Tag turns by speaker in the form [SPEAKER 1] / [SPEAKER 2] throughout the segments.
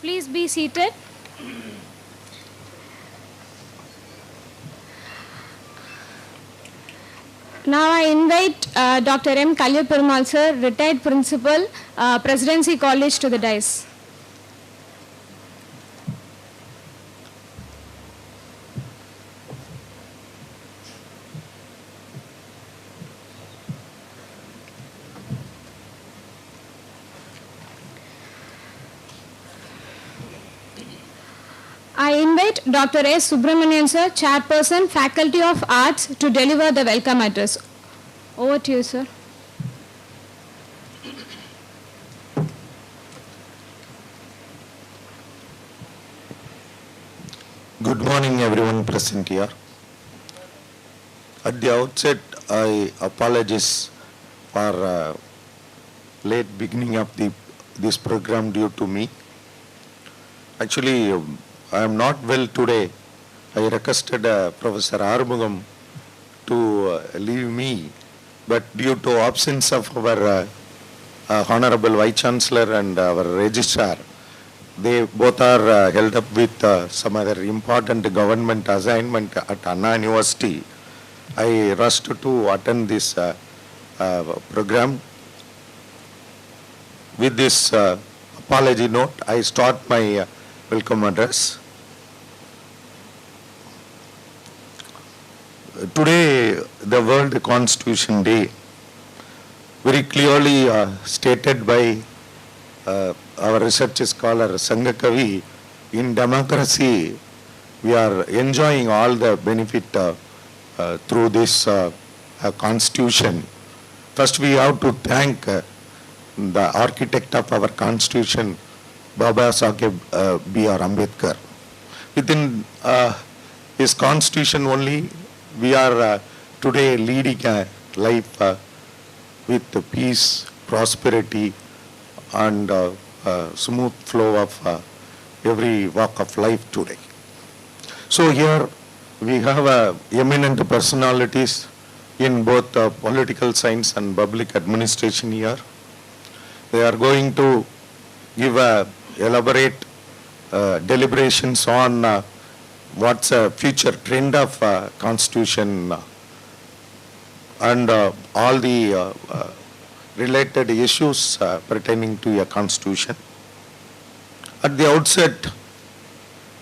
[SPEAKER 1] Please be seated. Now I invite Dr. M. Kalyaperumal sir, retired principal, Presidency College, to the dais. I invite Dr. S. Subramanian sir, Chairperson, Faculty of Arts, to deliver the welcome address. Over to you, sir.
[SPEAKER 2] Good morning, everyone present here. At the outset, I apologize for late beginning of this program due to me. Actually, I am not well today. I requested Professor Armugam to leave me, but due to absence of our Honorable Vice Chancellor and our Registrar, they both are held up with some other important government assignment at Anna University. I rushed to attend this program. With this apology note, I start my welcome address. Today, the World Constitution Day, very clearly stated by our research scholar Sangakavi, in democracy, we are enjoying all the benefit through this constitution. First, we have to thank the architect of our constitution, Baba Saheb B.R. Ambedkar. Within his constitution only, we are today leading a life with peace, prosperity, and smooth flow of every walk of life today. So here we have eminent personalities in both political science and public administration here. They are going to give elaborate deliberations on what's a future trend of constitution and all the related issues pertaining to a constitution. At the outset,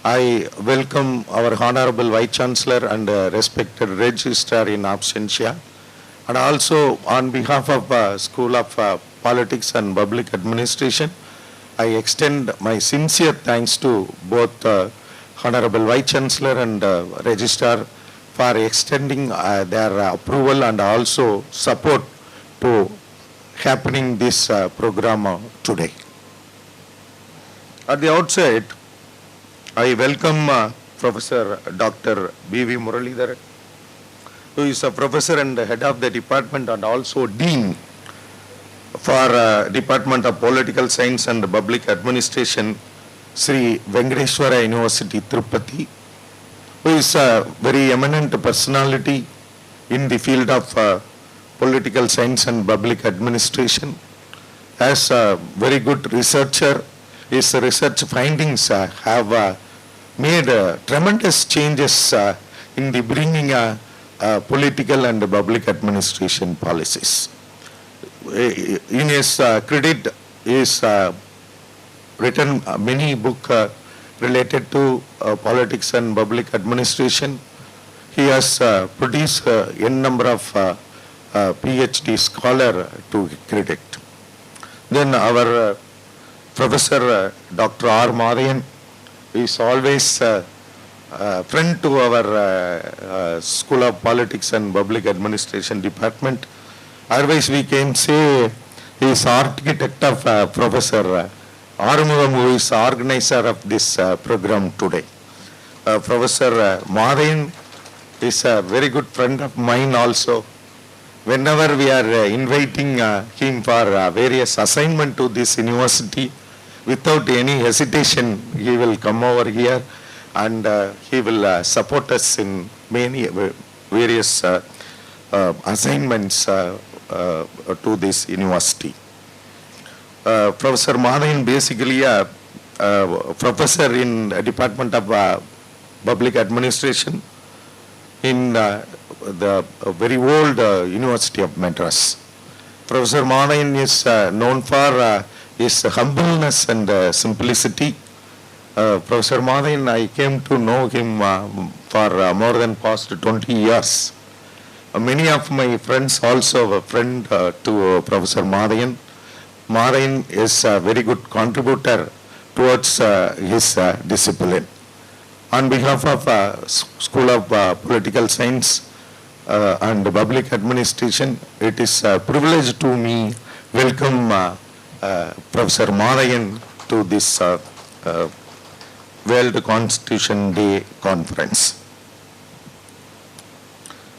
[SPEAKER 2] I welcome our Honorable Vice Chancellor and respected Registrar in absentia, and also on behalf of School of Politics and Public Administration, I extend my sincere thanks to both Honorable Vice Chancellor and Registrar for extending their approval and also support to happening this program today. At the outset, I welcome Professor Dr. B.V. Muralidhar, who is a professor and head of the department and also dean for Department of Political Science and Public Administration, Sri Venkateswara University, Tirupati, who is a very eminent personality in the field of political science and public administration. As a very good researcher, his research findings have made tremendous changes in the bringing political and public administration policies. In his credit, he is written many books related to politics and public administration. He has produced a number of PhD scholar to credit. Then our Professor Dr. R. Madhayan is always friend to our School of Politics and Public Administration Department. Otherwise, we can say he is architect of Professor Arumugam, who is organizer of this program today. Professor Madhayan is a very good friend of mine also. Whenever we are inviting him for various assignment to this university, without any hesitation, he will come over here and he will support us in many various assignments to this university. Professor Madhayan basically professor in Department of Public Administration in the very old University of Madras. Professor Manayan is known for his humbleness and simplicity. Professor Manayan, I came to know him for more than past 20 years. Many of my friends also a friend to Professor Manayan. Manayan is a very good contributor towards his discipline. On behalf of School of Political Science and Public Administration, it is a privilege to me welcome Professor Manayan to this World Constitution Day Conference.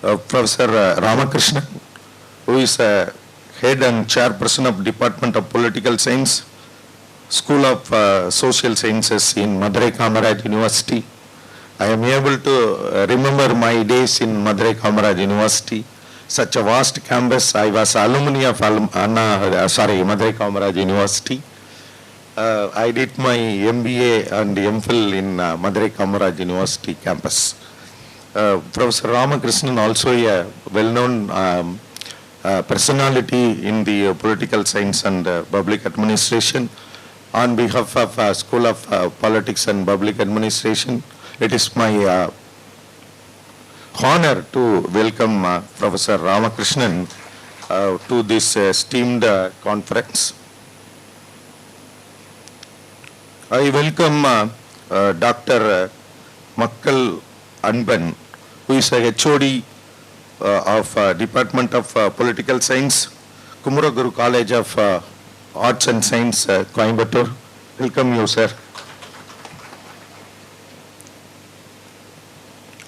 [SPEAKER 2] Professor Ramakrishnan, who is head and chairperson of Department of Political Science, School of Social Sciences in Madurai Kamaraj University. I am able to remember my days in Madurai Kamaraj University. Such a vast campus. I was alumni of Madurai Kamaraj University. I did my MBA and MPhil in Madurai Kamaraj University campus. Professor Ramakrishnan, also a well-known personality in the political science and public administration. On behalf of School of Politics and Public Administration, it is my honor to welcome Professor Ramakrishnan to this esteemed conference. I welcome Dr. Makkal Anban, who is a HOD of Department of Political Science, Kumuraguru College of Arts and Science, Coimbatore. Welcome you, sir.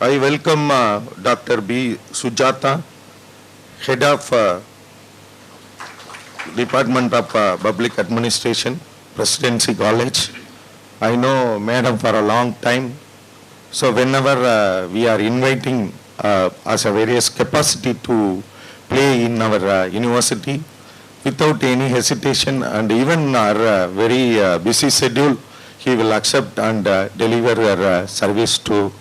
[SPEAKER 2] I welcome Dr. B. Sujata, Head of Department of Public Administration, Presidency College. I know Madam for a long time. So whenever we are inviting as a various capacity to play in our university, without any hesitation and even our very busy schedule, he will accept and deliver her service to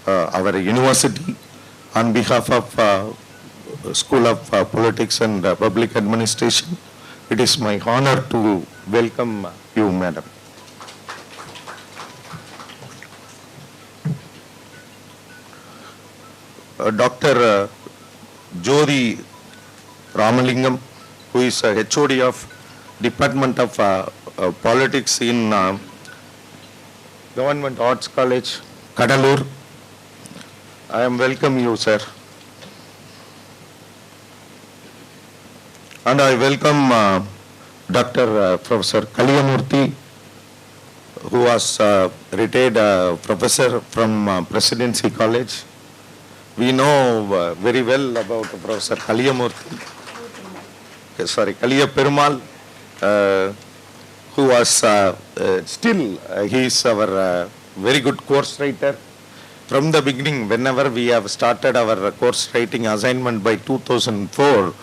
[SPEAKER 2] our university. On behalf of School of Politics and Public Administration, it is my honor to welcome you, Madam. Dr. Jodi Ramalingam, who is a HOD of Department of Politics in Government Arts College, Kadalur. I am welcome you, sir. And I welcome Dr. Professor Kaliyamurthy, who was retired professor from Presidency College. We know very well about Professor Kaliyamurthy. Kaliya Perumal, who was still, he is our very good course writer. From the beginning, whenever we have started our course writing assignment by 2004,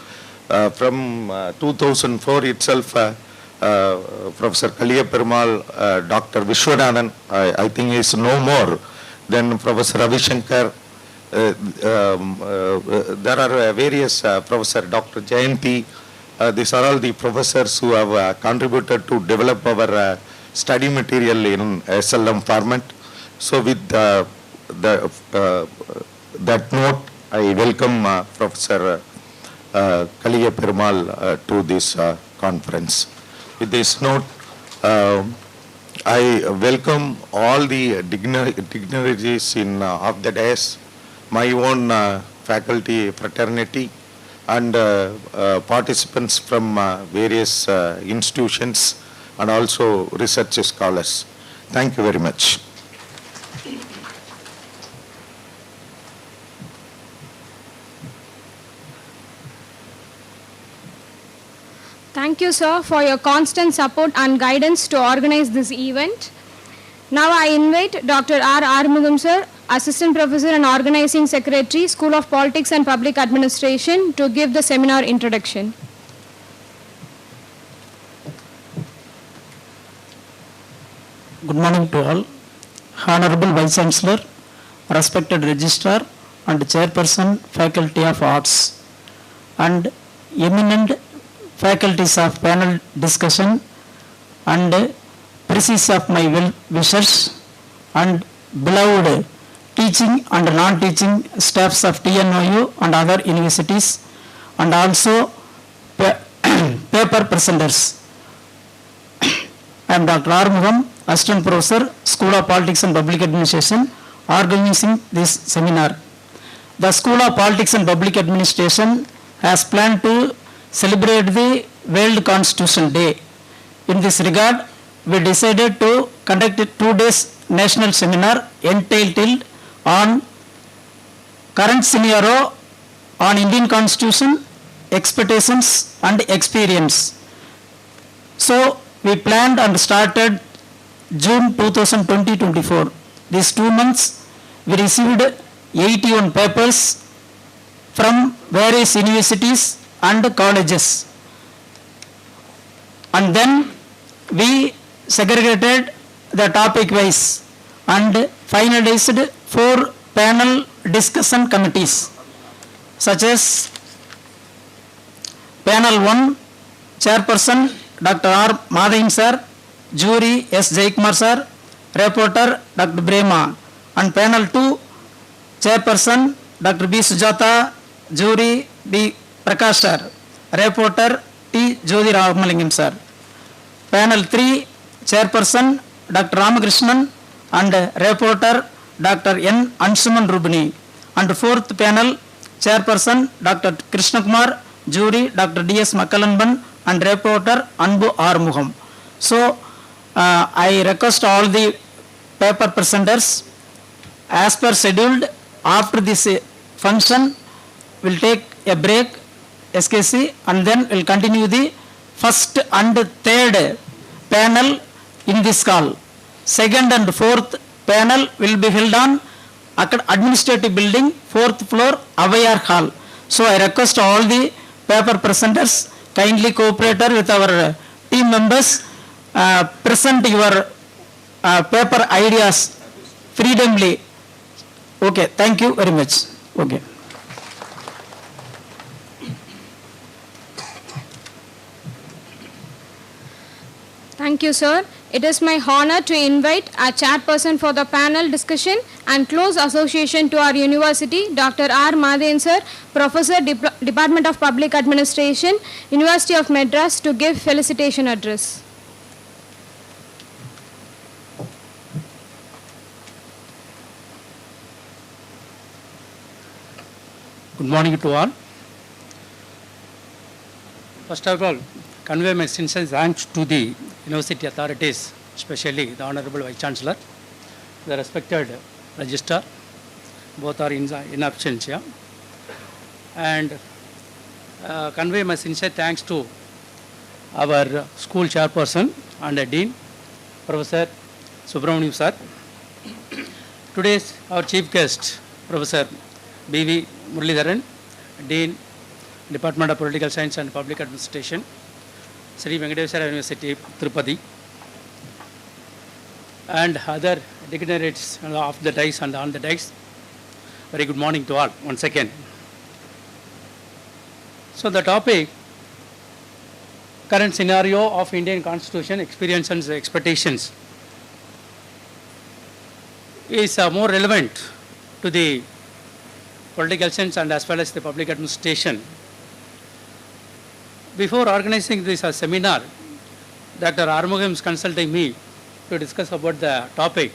[SPEAKER 2] from 2004 itself, Professor Kaliya Perumal, Dr. Vishwanadan, I think is no more, then Professor Ravi Shankar. There are various Professor Dr. Jayanti. These are all the professors who have contributed to develop our study material in SLM format. So with that note, I welcome Professor Kaliya Perumal to this conference. With this note, I welcome all the dignitaries in of the dais, my own faculty fraternity, and participants from various institutions and also research scholars. Thank you very much.
[SPEAKER 1] Thank you, sir, for your constant support and guidance to organize this event. Now I invite Dr. R. Armugam, sir, Assistant Professor and Organizing Secretary, School of Politics and Public Administration, to give the seminar introduction.
[SPEAKER 3] Good morning to all. Honorable Vice Chancellor, respected Registrar and Chairperson, Faculty of Arts, and eminent faculties of panel discussion, and precis of my well-wishers, and beloved teaching and non-teaching staffs of TNOU and other universities, and also paper presenters. I am Dr. R. Mugam, Assistant Professor, School of Politics and Public Administration, organizing this seminar. The School of Politics and Public Administration has planned to celebrate the World Constitution Day. In this regard, we decided to conduct a 2-day national seminar entitled on current scenario on Indian Constitution, expectations and experience. So, we planned and started June 2020-24. These 2 months, we received 81 papers from various universities and colleges. And then we segregated the topic wise and finalized 4 panel discussion committees, such as panel 1, Chairperson Dr. R. Madhavan sir, jury S. Jaikumar sir, reporter Dr. Brema, and panel 2, Chairperson Dr. B. Sujata, jury B. Prakash sir, reporter T. Jyoti Ramalingam sir. Panel 3, Chairperson Dr. Ramakrishnan and reporter Dr. N. Anshuman Rubini. And 4th panel, Chairperson Dr. Krishna Kumar, jury Dr. D.S. Makkalanban and reporter Anbu R. Mugham. So, I request all the paper presenters, as per scheduled, after this function, we'll take a break, SKC, and then we'll continue the first and third panel in this call. Second and fourth panel will be held on administrative building, 4th floor, Avayar Hall. So, I request all the paper presenters kindly cooperate with our team members, present your paper ideas freely. Okay, thank you very much. Okay.
[SPEAKER 1] Thank you, sir. It is my honor to invite our chairperson for the panel discussion and close association to our university, Dr. R. Madhavan sir, Professor, Department of Public Administration, University of Madras, to give felicitation address.
[SPEAKER 3] Good morning to all. First of all, convey my sincere thanks to the university authorities, especially the Honorable Vice Chancellor, the respected Registrar, both are in absentia, and convey my sincere thanks to our school chairperson and Dean, Professor Subramaniam sir. Today's our chief guest, Professor B.V. Muralidharan, Dean, Department of Political Science and Public Administration, Sri Venkateswara University, Tirupati, and other dignitaries of the dais and on the dais. Very good morning to all once again. So the topic, current scenario of Indian Constitution, experience and expectations, is more relevant to the political science and as well as the public administration. Before organizing this seminar, Dr. Armugam is consulting me to discuss about the topic.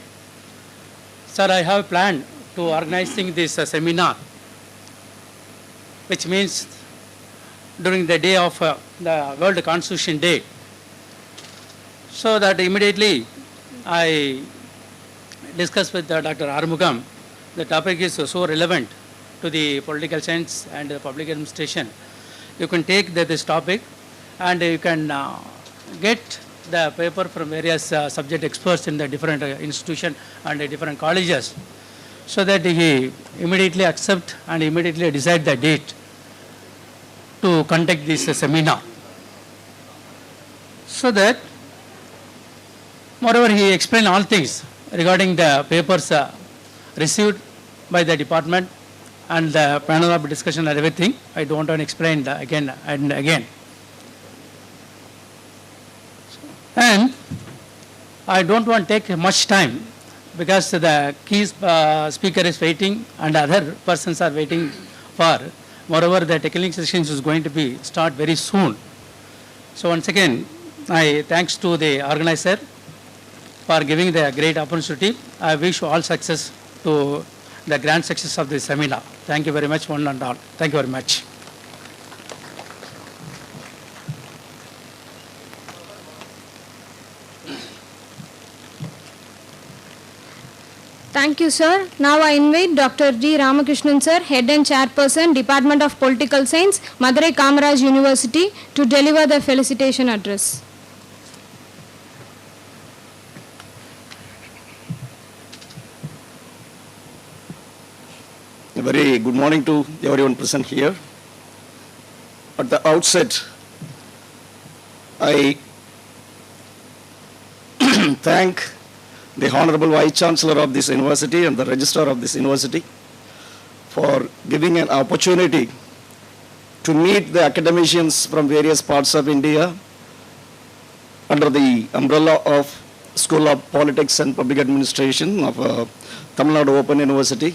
[SPEAKER 3] Sir, I have planned to organizing this seminar, which means during the day of the World Constitution Day. So that immediately I discussed with Dr. Armugam. The topic is so relevant to the political science and the public administration. You can take this topic and you can get the paper from various subject experts in the different institutions and different colleges, so that he immediately accept and immediately decide the date to conduct this seminar. So that
[SPEAKER 4] Moreover, he explained all things regarding the papers received by the department and the panel of discussion and everything. I don't want to explain again and again. And I don't want to take much time because the key speaker is waiting and other persons are waiting for. Moreover, the technical session is going to be start very soon. So once again, I thanks to the organizer for giving the great opportunity. I wish all success to the grand success of this seminar. Thank you very much, one and all. Thank you very much.
[SPEAKER 1] Thank you, sir. Now I invite Dr. D. Ramakrishnan, sir, Head and Chairperson, Department of Political Science, Madurai Kamaraj University, to deliver the felicitation address.
[SPEAKER 5] A very good morning to everyone present here. At the outset, I thank the Honorable Vice Chancellor of this university and the Registrar of this university for giving an opportunity to meet the academicians from various parts of India under the umbrella of School of Politics and Public Administration of Tamil Nadu Open University.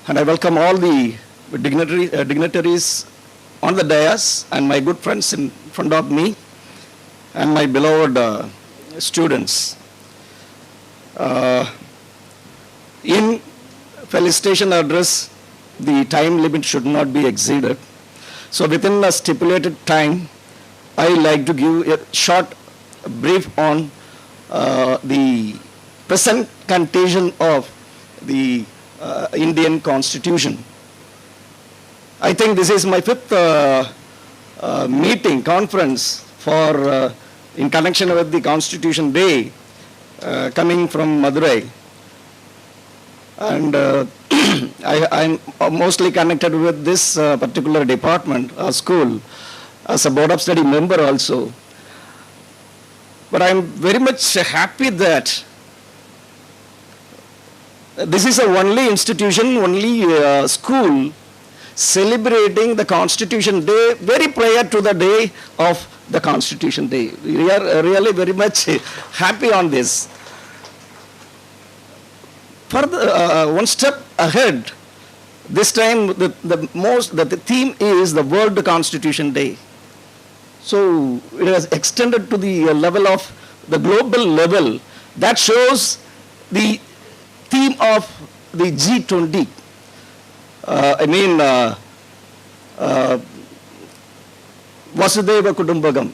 [SPEAKER 5] And I welcome all the dignitaries on the dais and my good friends in front of me and my beloved students. In felicitation address, the time limit should not be exceeded. So within a stipulated time, I like to give a short brief on the present condition of the Indian Constitution. I think this is my fifth conference for in connection with the Constitution Day coming from Madurai. And I'm mostly connected with this particular department, school, as a board of study member also. But I'm very much happy that this is the only institution, only school celebrating the Constitution Day very prior to the day of the Constitution Day. We are really very much happy on this. Further, one step ahead, this time the theme is the World Constitution Day. So it has extended to the level of the global level. That shows the theme of the G20. Vasudeva Kudumbagam.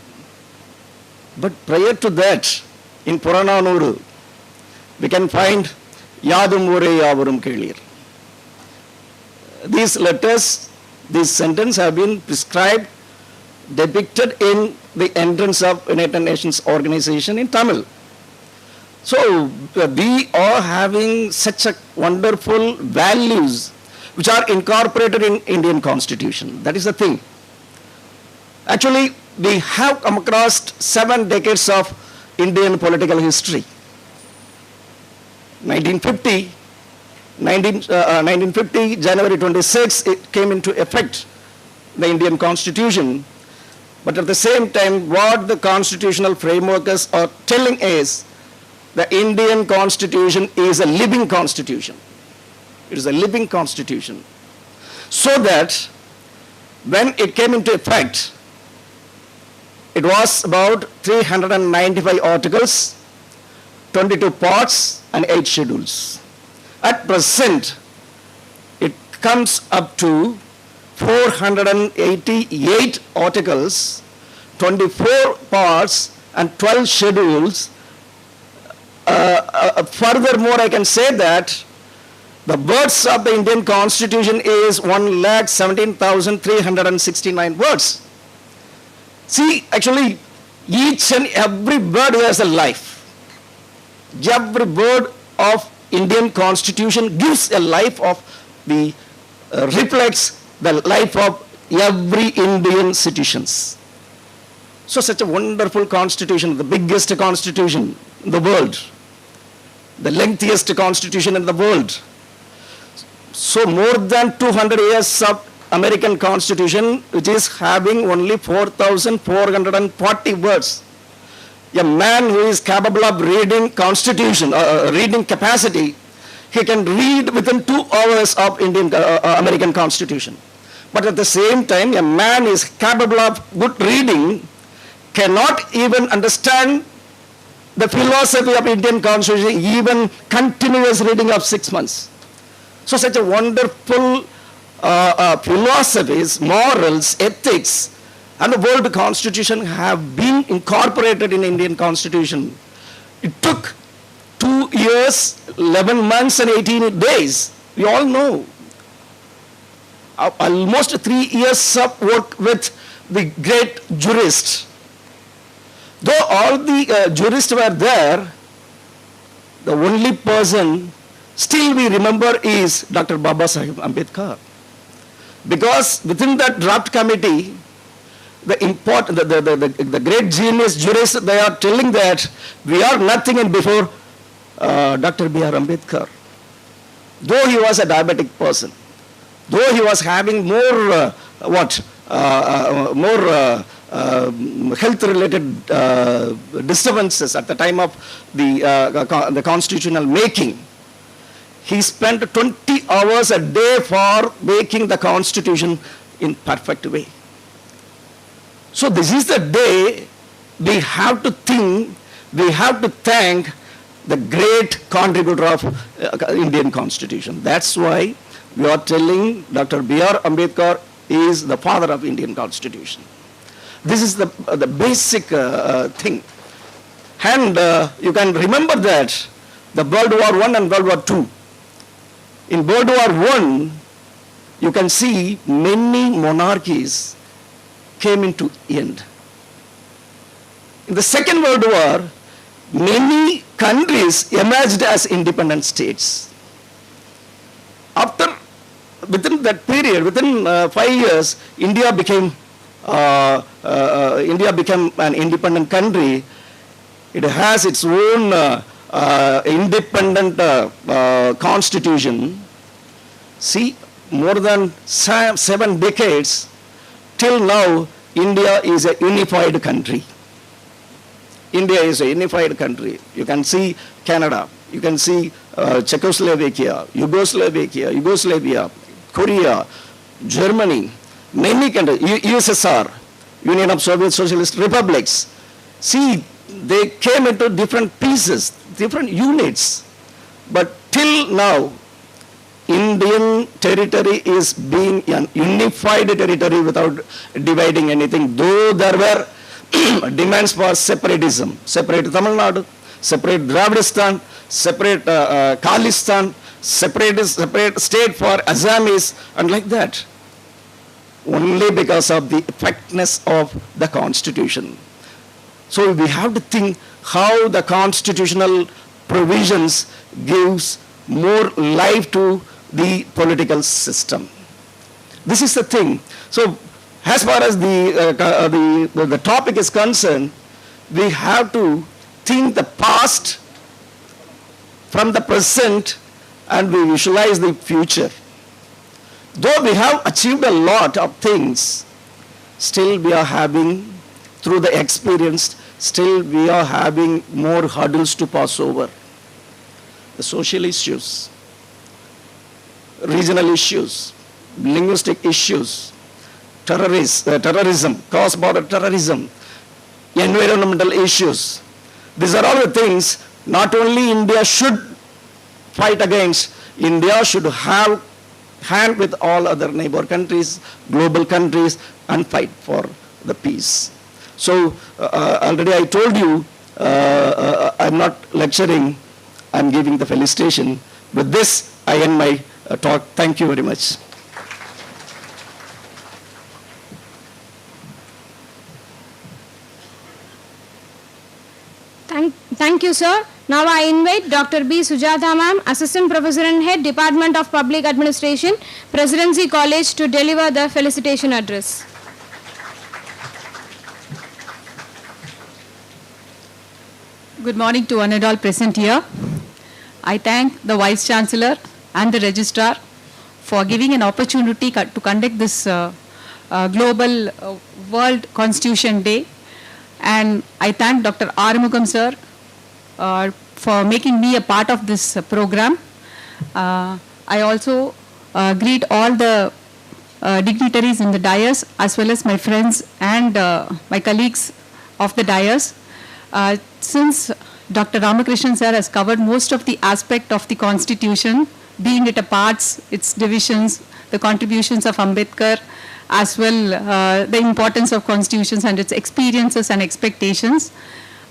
[SPEAKER 5] But prior to that, in Purananuru, we can find Yadum Ure Yavarum Kelir. These letters, this sentence have been prescribed, depicted in the entrance of United Nations organization in Tamil. So we are having such a wonderful values which are incorporated in Indian Constitution. That is the thing. Actually, we have come across 7 decades of Indian political history. 1950, January 26, it came into effect, the Indian Constitution. But at the same time, what the constitutional frameworkers are telling is, the Indian Constitution is a living constitution. It is a living constitution. So that when it came into effect, it was about 395 articles, 22 parts, and 8 schedules. At present, it comes up to 488 articles, 24 parts, and 12 schedules. Furthermore, I can say that the words of the Indian Constitution is 1,17,369 words. See, actually, each and every word has a life. Every word of Indian Constitution gives a life of the, reflects the life of every Indian citizens. So such a wonderful constitution, the biggest constitution in the world, the lengthiest constitution in the world. So more than 200 years of American Constitution, which is having only 4,440 words. A man who is capable of reading Constitution, reading capacity, he can read within 2 hours of American Constitution. But at the same time, a man is capable of good reading, cannot even understand the philosophy of Indian Constitution, even continuous reading of 6 months. So such a wonderful philosophies, morals, ethics, and the world constitution have been incorporated in Indian Constitution. It took 2 years, 11 months and 18 days. We all know. Almost 3 years of work with the great jurists. Though all the jurists were there, the only person still we remember is Dr. Baba Sahib Ambedkar. Because within that draft committee, the great genius jurists, they are telling that we are nothing and before Dr. B.R. Ambedkar. Though he was a diabetic person, though he was having more health-related disturbances at the time of the constitutional making, he spent 20 hours a day for making the constitution in perfect way. So this is the day we have to think, we have to thank the great contributor of Indian Constitution. That's why we are telling Dr. B.R. Ambedkar is the father of Indian Constitution. This is the basic thing. And you can remember that the World War I and World War II. In World War I, you can see many monarchies came into end. In the Second World War, many countries emerged as independent states. Within that period, within 5 years, India became an independent country. It has its own independent constitution. See, more than 7 decades, till now, India is a unified country. India is a unified country. You can see Canada, you can see Czechoslovakia, Yugoslavia, Korea, Germany, many countries, USSR, Union of Soviet Socialist Republics. See, they came into different pieces, different units. But till now, Indian territory is being an unified territory without dividing anything. Though there were demands for separatism, separate Tamil Nadu, separate Dravidistan, separate Khalistan, separate state for Assamese, and like that. Only because of the effectiveness of the constitution. So we have to think how the constitutional provisions gives more life to the political system. This is the thing. So as far as the topic is concerned, we have to think the past from the present and we visualize the future. Though we have achieved a lot of things, still we are having, through the experience, still we are having more hurdles to pass over. The social issues, regional issues, linguistic issues, terrorism, cross-border terrorism, environmental issues. These are all the things not only India should fight against, India should have hand with all other neighbor countries, global countries, and fight for the peace. So already I told you, I'm not lecturing, I'm giving the felicitation. With this, I end my talk. Thank you very much.
[SPEAKER 1] Thank you, sir. Now I invite Dr. B. Sujatha ma'am, Assistant Professor and Head, Department of Public Administration, Presidency College, to deliver the felicitation address.
[SPEAKER 6] Good morning to one and all present here. I thank the Vice Chancellor and the Registrar for giving an opportunity to conduct this Global World Constitution Day. And I thank Dr. Arumugam sir for making me a part of this program. I also greet all the dignitaries in the dais as well as my friends and my colleagues of the dais. Since Dr. Ramakrishnan sir has covered most of the aspect of the Constitution, being it a parts, its divisions, the contributions of Ambedkar, as well the importance of constitutions and its experiences and expectations,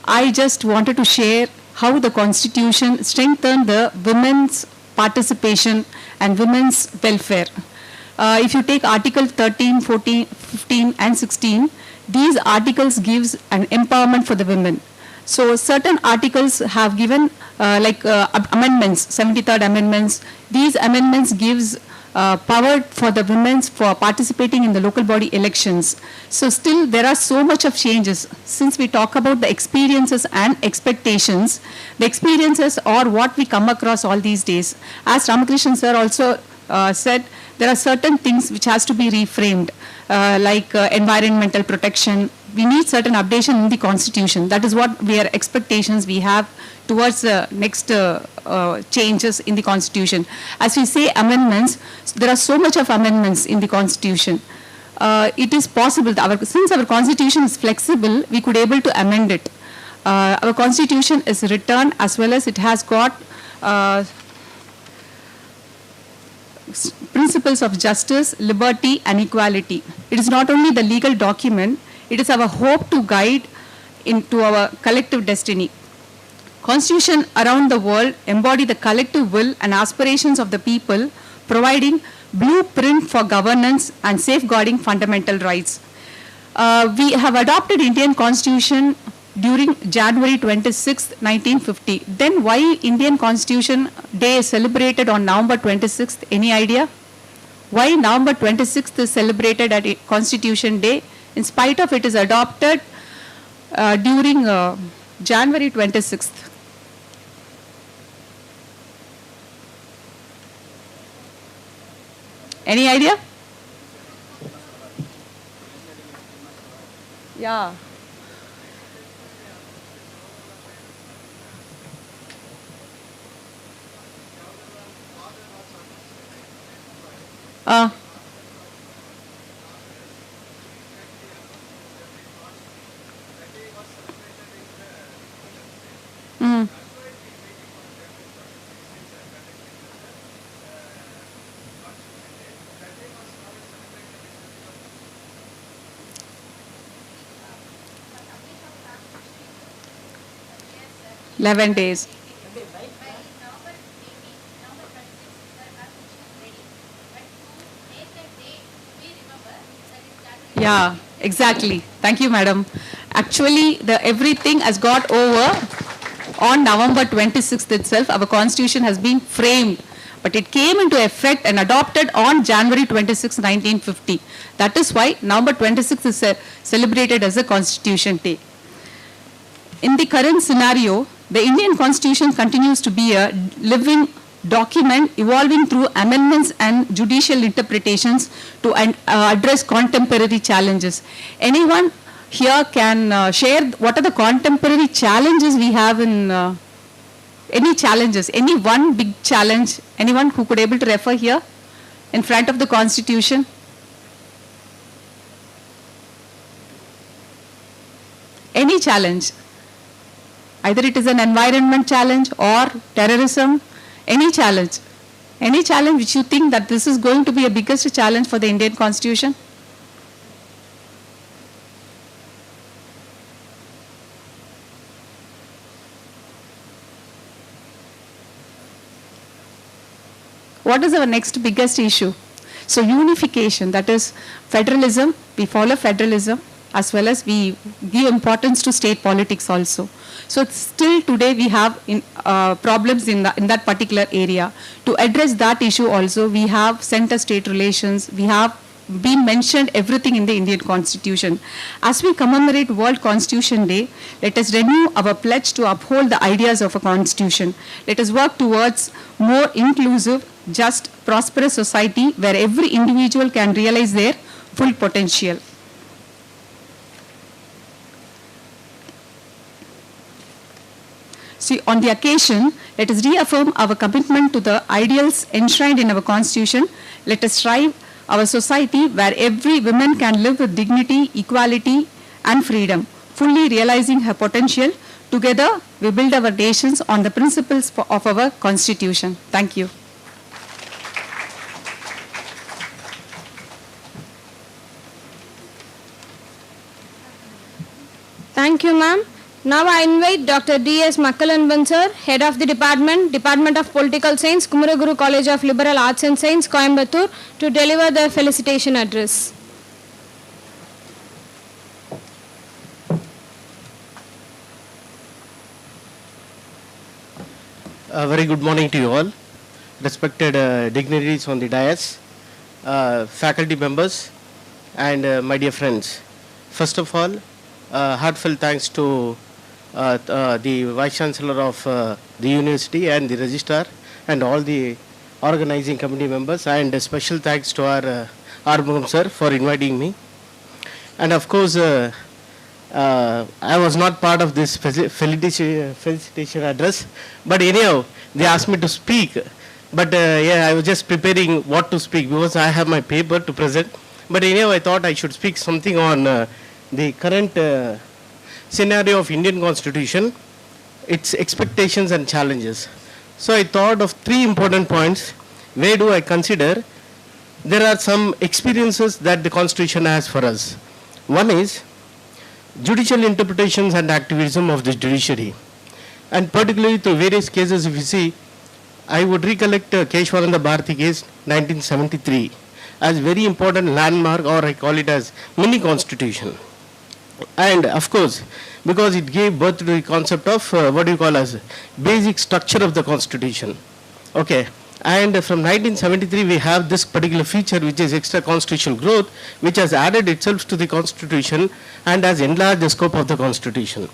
[SPEAKER 6] I just wanted to share how the Constitution strengthened the women's participation and women's welfare. If you take Article 13, 14, 15 and 16, these articles gives an empowerment for the women. So certain articles have given amendments, 73rd amendments. These amendments gives power for the women for participating in the local body elections. So still there are so much of changes. Since we talk about the experiences and expectations, the experiences are what we come across all these days. As Ramakrishnan sir also said, there are certain things which has to be reframed, like environmental protection. We need certain updation in the Constitution. That is what expectations we have towards the next changes in the Constitution. As we say amendments, there are so much of amendments in the Constitution. It is possible, since our Constitution is flexible, we could able to amend it. Our Constitution is written as well as it has got principles of justice, liberty and equality. It is not only the legal document, it is our hope to guide into our collective destiny. Constitution around the world embody the collective will and aspirations of the people, providing blueprint for governance and safeguarding fundamental rights. We have adopted Indian Constitution during January 26, 1950. Then why Indian Constitution Day is celebrated on November 26th? Any idea? Why November 26th is celebrated at Constitution Day? In spite of it is adopted during January 26th. Any idea? Yeah. Mm. Eleven days. Yeah, exactly. Thank you, madam. Actually, everything has got over on November 26th itself. Our constitution has been framed, but it came into effect and adopted on January 26, 1950. That is why November 26th is celebrated as a Constitution Day. In the current scenario, the Indian Constitution continues to be a living document evolving through amendments and judicial interpretations to address contemporary challenges. Anyone here can share what are the contemporary challenges we have in any challenges, any one big challenge, anyone who could able to refer here in front of the Constitution? Any challenge, either it is an environment challenge or terrorism, any challenge which you think that this is going to be a biggest challenge for the Indian Constitution? What is our next biggest issue? So unification, that is federalism, we follow federalism as well as we give importance to state politics also. So still today we have problems in that particular area. To address that issue also, we have center-state relations, we have been mentioned everything in the Indian Constitution. As we commemorate World Constitution Day, let us renew our pledge to uphold the ideas of a constitution. Let us work towards more inclusive, just, prosperous society where every individual can realize their full potential. See, on the occasion, let us reaffirm our commitment to the ideals enshrined in our Constitution. Let us strive our society where every woman can live with dignity, equality, and freedom, fully realizing her potential. Together, we build our nations on the principles of our Constitution. Thank you.
[SPEAKER 1] Thank you, ma'am. Now I invite Dr. D.S. Makkalanban sir, Head of the Department of Political Science, Kumaraguru College of Liberal Arts and Science, Coimbatore, to deliver the felicitation address.
[SPEAKER 7] A very good morning to you all, respected dignitaries on the dais, faculty members, and my dear friends. First of all, heartfelt thanks to the Vice Chancellor of the University and the Registrar and all the organizing committee members, and a special thanks to our Armugam sir for inviting me. And of course, I was not part of this felicitation address, but anyhow, they asked me to speak. But yeah, I was just preparing what to speak because I have my paper to present. But anyhow, I thought I should speak something on the current scenario of Indian Constitution, its expectations and challenges. So I thought of three important points. Where do I consider there are some experiences that the Constitution has for us. One is judicial interpretations and activism of the judiciary. And particularly through various cases, if you see, I would recollect Keshwananda Bharati case 1973 as very important landmark, or I call it as mini constitution. And of course, because it gave birth to the concept of what you call as basic structure of the constitution. Okay. And from 1973, we have this particular feature, which is extra constitutional growth, which has added itself to the constitution and has enlarged the scope of the constitution.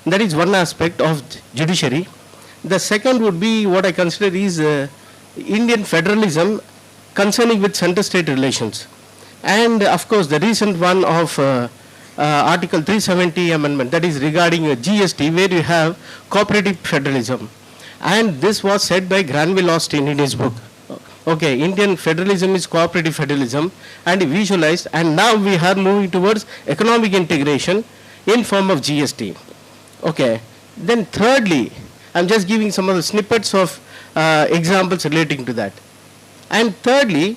[SPEAKER 7] That is one aspect of judiciary. The second would be what I consider is Indian federalism concerning with center-state relations. And of course, the recent one of Article 370 amendment, that is regarding GST, where you have cooperative federalism. And this was said by Granville Austin in his book. Okay, Indian federalism is cooperative federalism, and visualized, and now we are moving towards economic integration in form of GST. Okay, then thirdly, I'm just giving some of the snippets of examples relating to that. And thirdly,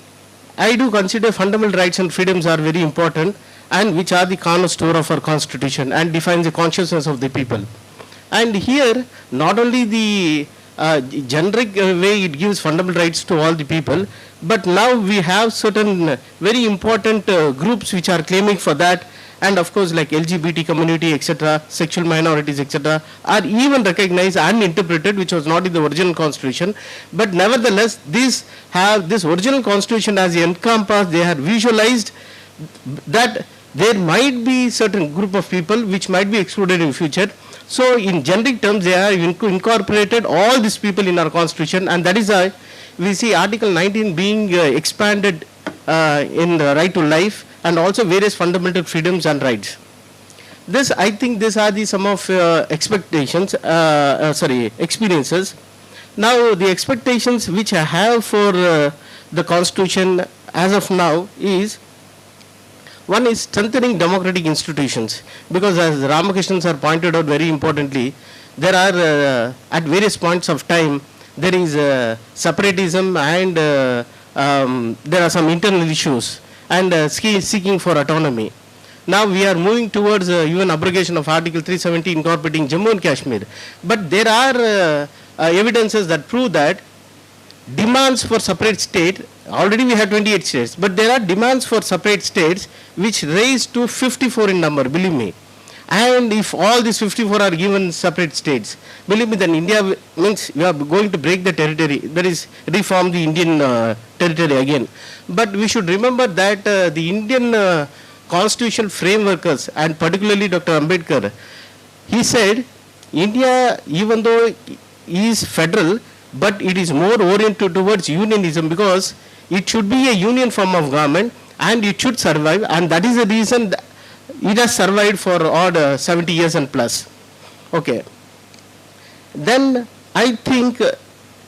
[SPEAKER 7] I do consider fundamental rights and freedoms are very important, and which are the cornerstone of our constitution and defines the consciousness of the people. And here, not only the generic way it gives fundamental rights to all the people, but now we have certain very important groups which are claiming for that, and of course like LGBT community, etc., sexual minorities, etc., are even recognized and interpreted, which was not in the original constitution. But nevertheless, these have this original constitution as encompassed, they are visualized that there might be certain group of people which might be excluded in future. So in generic terms, they are incorporated all these people in our constitution, and that is why we see Article 19 being expanded in the right to life, and also various fundamental freedoms and rights. This, I think, these are the some of expectations, experiences. Now the expectations which I have for the constitution as of now is, one is strengthening democratic institutions, because as Ramakrishnan sir pointed out very importantly, there are at various points of time there is separatism, and there are some internal issues, and seeking for autonomy. Now we are moving towards even abrogation of Article 370 incorporating Jammu and Kashmir. But there are evidences that prove that demands for separate state, already we have 28 states, but there are demands for separate states which raise to 54 in number, believe me. And if all these 54 are given separate states, believe me, then India means we are going to break the territory, that is reform the Indian territory again. But we should remember that the Indian constitutional frameworkers, and particularly Dr. Ambedkar, he said India, even though is federal, but it is more oriented towards unionism, because it should be a union form of government and it should survive, and that is the reason it has survived for odd 70 years and plus. Okay. Then I think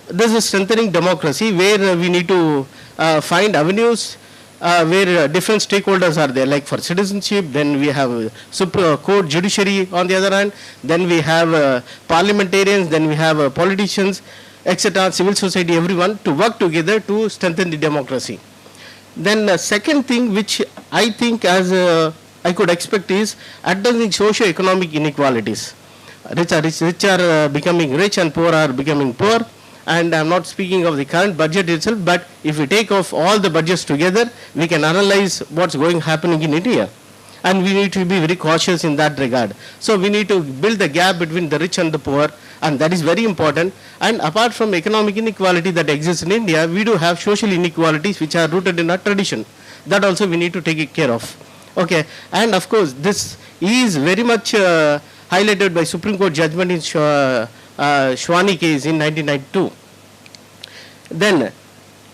[SPEAKER 7] this is strengthening democracy, where we need to find avenues where different stakeholders are there, like for citizenship, then we have Supreme Court, judiciary on the other hand, then we have parliamentarians, then we have politicians, etc., civil society, everyone to work together to strengthen the democracy. Then second thing which I think as I could expect is addressing socio-economic inequalities. Rich are becoming rich and poor are becoming poor. And I am not speaking of the current budget itself, but if we take off all the budgets together, we can analyze what's happening in India. And we need to be very cautious in that regard. So we need to build the gap between the rich and the poor, and that is very important. And apart from economic inequality that exists in India, we do have social inequalities which are rooted in our tradition. That also we need to take care of. Okay, and of course this is very much highlighted by Supreme Court judgment in Shwani case in 1992. Then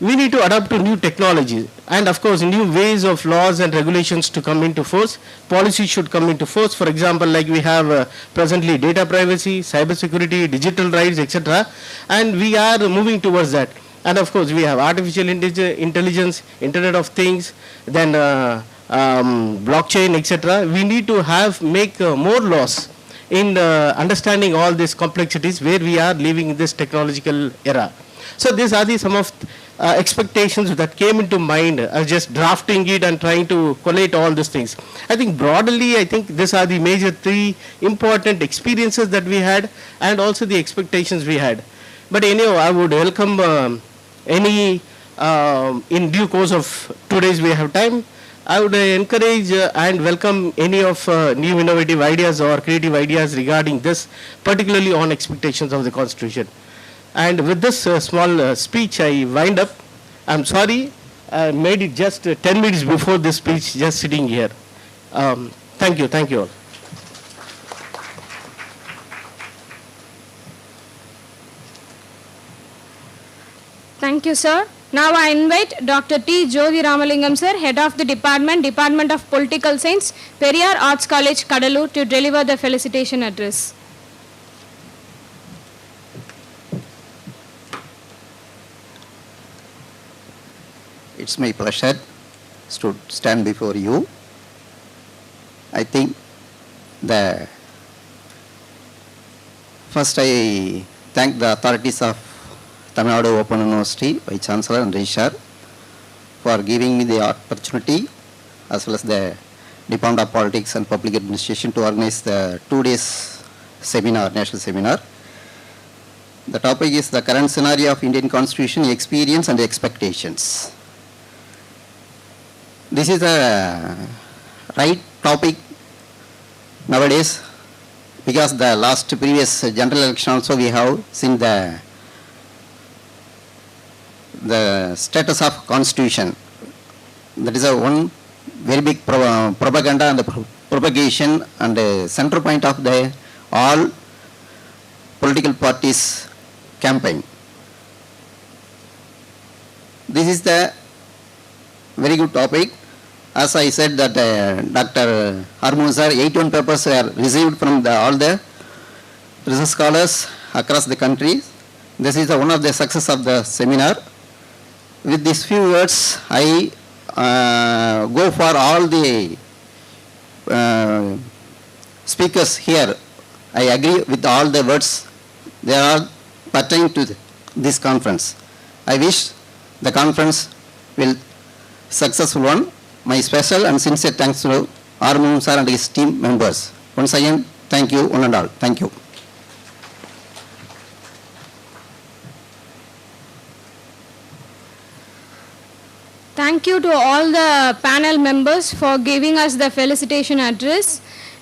[SPEAKER 7] we need to adapt to new technologies, and of course new ways of laws and regulations to come into force. Policy should come into force. For example, like we have presently data privacy, cyber security, digital rights, etc. And we are moving towards that. And of course we have artificial intelligence, Internet of Things, then blockchain, etc. We need to make more laws in understanding all these complexities where we are living in this technological era. So these are some of expectations that came into mind as just drafting it and trying to collate all these things. I think broadly, I think these are the major three important experiences that we had, and also the expectations we had. But anyhow, I would welcome any in due course of 2 days we have time. I would encourage and welcome any of new innovative ideas or creative ideas regarding this, particularly on expectations of the Constitution. And with this small speech, I wind up. I'm sorry, I made it just 10 minutes before this speech, just sitting here. Thank you all.
[SPEAKER 1] Thank you, sir. Now I invite Dr. T. Jyothi Ramalingam, sir, Head of the Department of Political Science, Periyar Arts College, Kadalur, to deliver the felicitation address.
[SPEAKER 8] It's my pleasure to stand before you. I think first I thank the authorities of Tamil Nadu Open University, Vice Chancellor and Registrar, for giving me the opportunity, as well as the Department of Politics and Public Administration, to organize the 2 days seminar, national seminar. The topic is the current scenario of Indian Constitution, experience and expectations. This is a right topic nowadays, because the previous general election also we have seen the status of Constitution. That is one very big propaganda and propagation and the center point of the all political parties campaign. This is the very good topic. As I said that Dr. Harmoon sir, 81 papers were received from all the research scholars across the country. This is one of the success of the seminar. With these few words, I go for all the speakers here. I agree with all the words. They are pertaining to this conference. I wish the conference will successful one. My special and sincere thanks to Harmoon sir and his team members. Once again, thank you one and all. Thank you.
[SPEAKER 1] Thank you to all the panel members for giving us the felicitation address.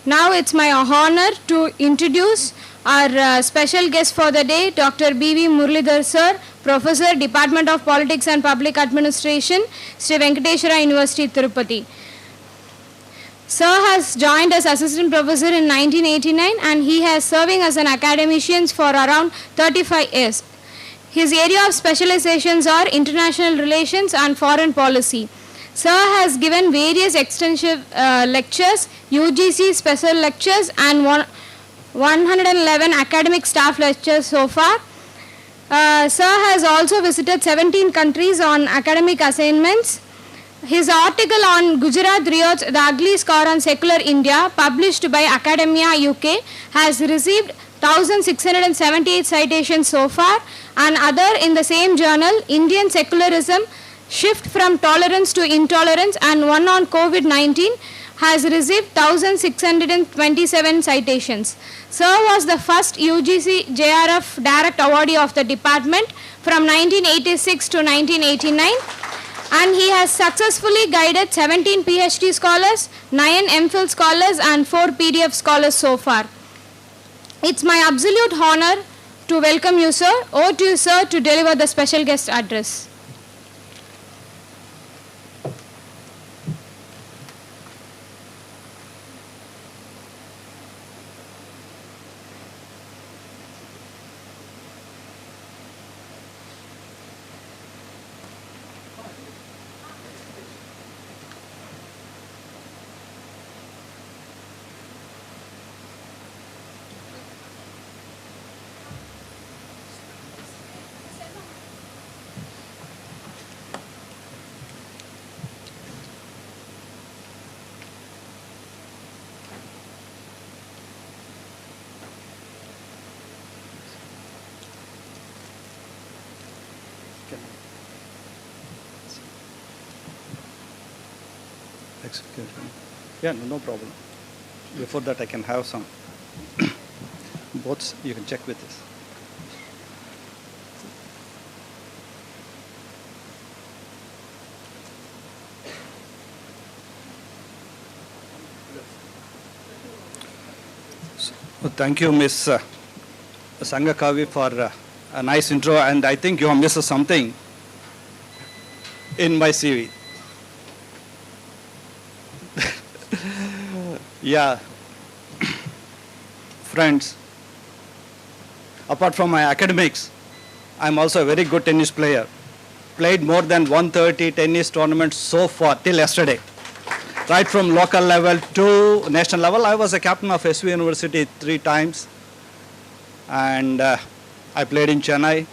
[SPEAKER 1] Now it's my honor to introduce our special guest for the day, Dr. B.V. Muralidhar Sir, Professor, Department of Politics and Public Administration, Sri Venkateswara University, Tirupati. Sir has joined as Assistant Professor in 1989 and he has serving as an academician for around 35 years. His area of specializations are international relations and foreign policy. Sir has given various extensive lectures, UGC special lectures and 111 academic staff lectures so far. Sir has also visited 17 countries on academic assignments. His article on Gujarat Riots, The Ugly Scar on Secular India, published by Academia UK, has received 1,678 citations so far, and other in the same journal, Indian Secularism, Shift from Tolerance to Intolerance, and one on COVID-19, has received 1,627 citations. Sir was the first UGC JRF Direct Awardee of the department from 1986 to 1989. And he has successfully guided 17 PhD scholars, 9 MPhil scholars and 4 PDF scholars so far. It's my absolute honor to welcome you, sir. Over to you, sir, to deliver the special guest address.
[SPEAKER 9] Yeah, no problem. Before that, I can have some. Both you can check with this. So, thank you, Miss Sangakavi, for a nice intro, and I think you have missed something in my CV. Yeah, friends, apart from my academics, I'm also a very good tennis player. Played more than 130 tennis tournaments so far till yesterday. Right from local level to national level. I was a captain of SV University 3 times, and I played in Chennai.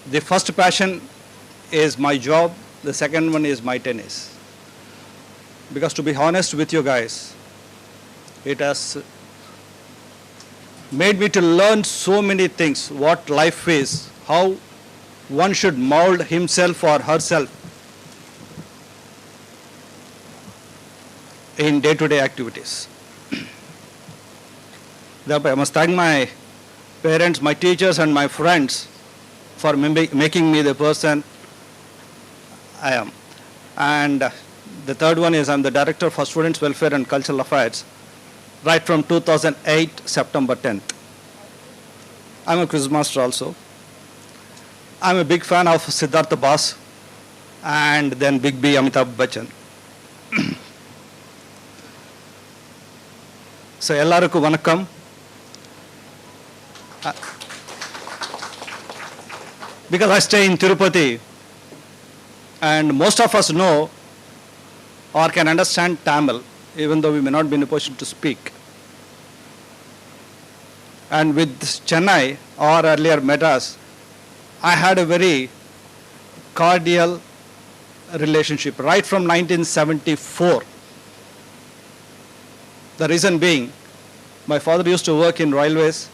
[SPEAKER 9] The first passion is my job, the second one is my tennis. Because to be honest with you guys, it has made me to learn so many things, what life is, how one should mold himself or herself in day-to-day activities. Therefore, I must thank my parents, my teachers and my friends for making me the person I am. And the third one is I'm the Director for Students' Welfare and Cultural Affairs right from 2008, September 10th. I'm a quiz master also. I'm a big fan of Siddhartha Bas and then Big B Amitabh Bachchan. So, ellarukku vanakkam. Because I stay in Tirupati and most of us know or can understand Tamil, even though we may not be in a position to speak. And with Chennai or earlier Madras, I had a very cordial relationship right from 1974. The reason being, my father used to work in railways,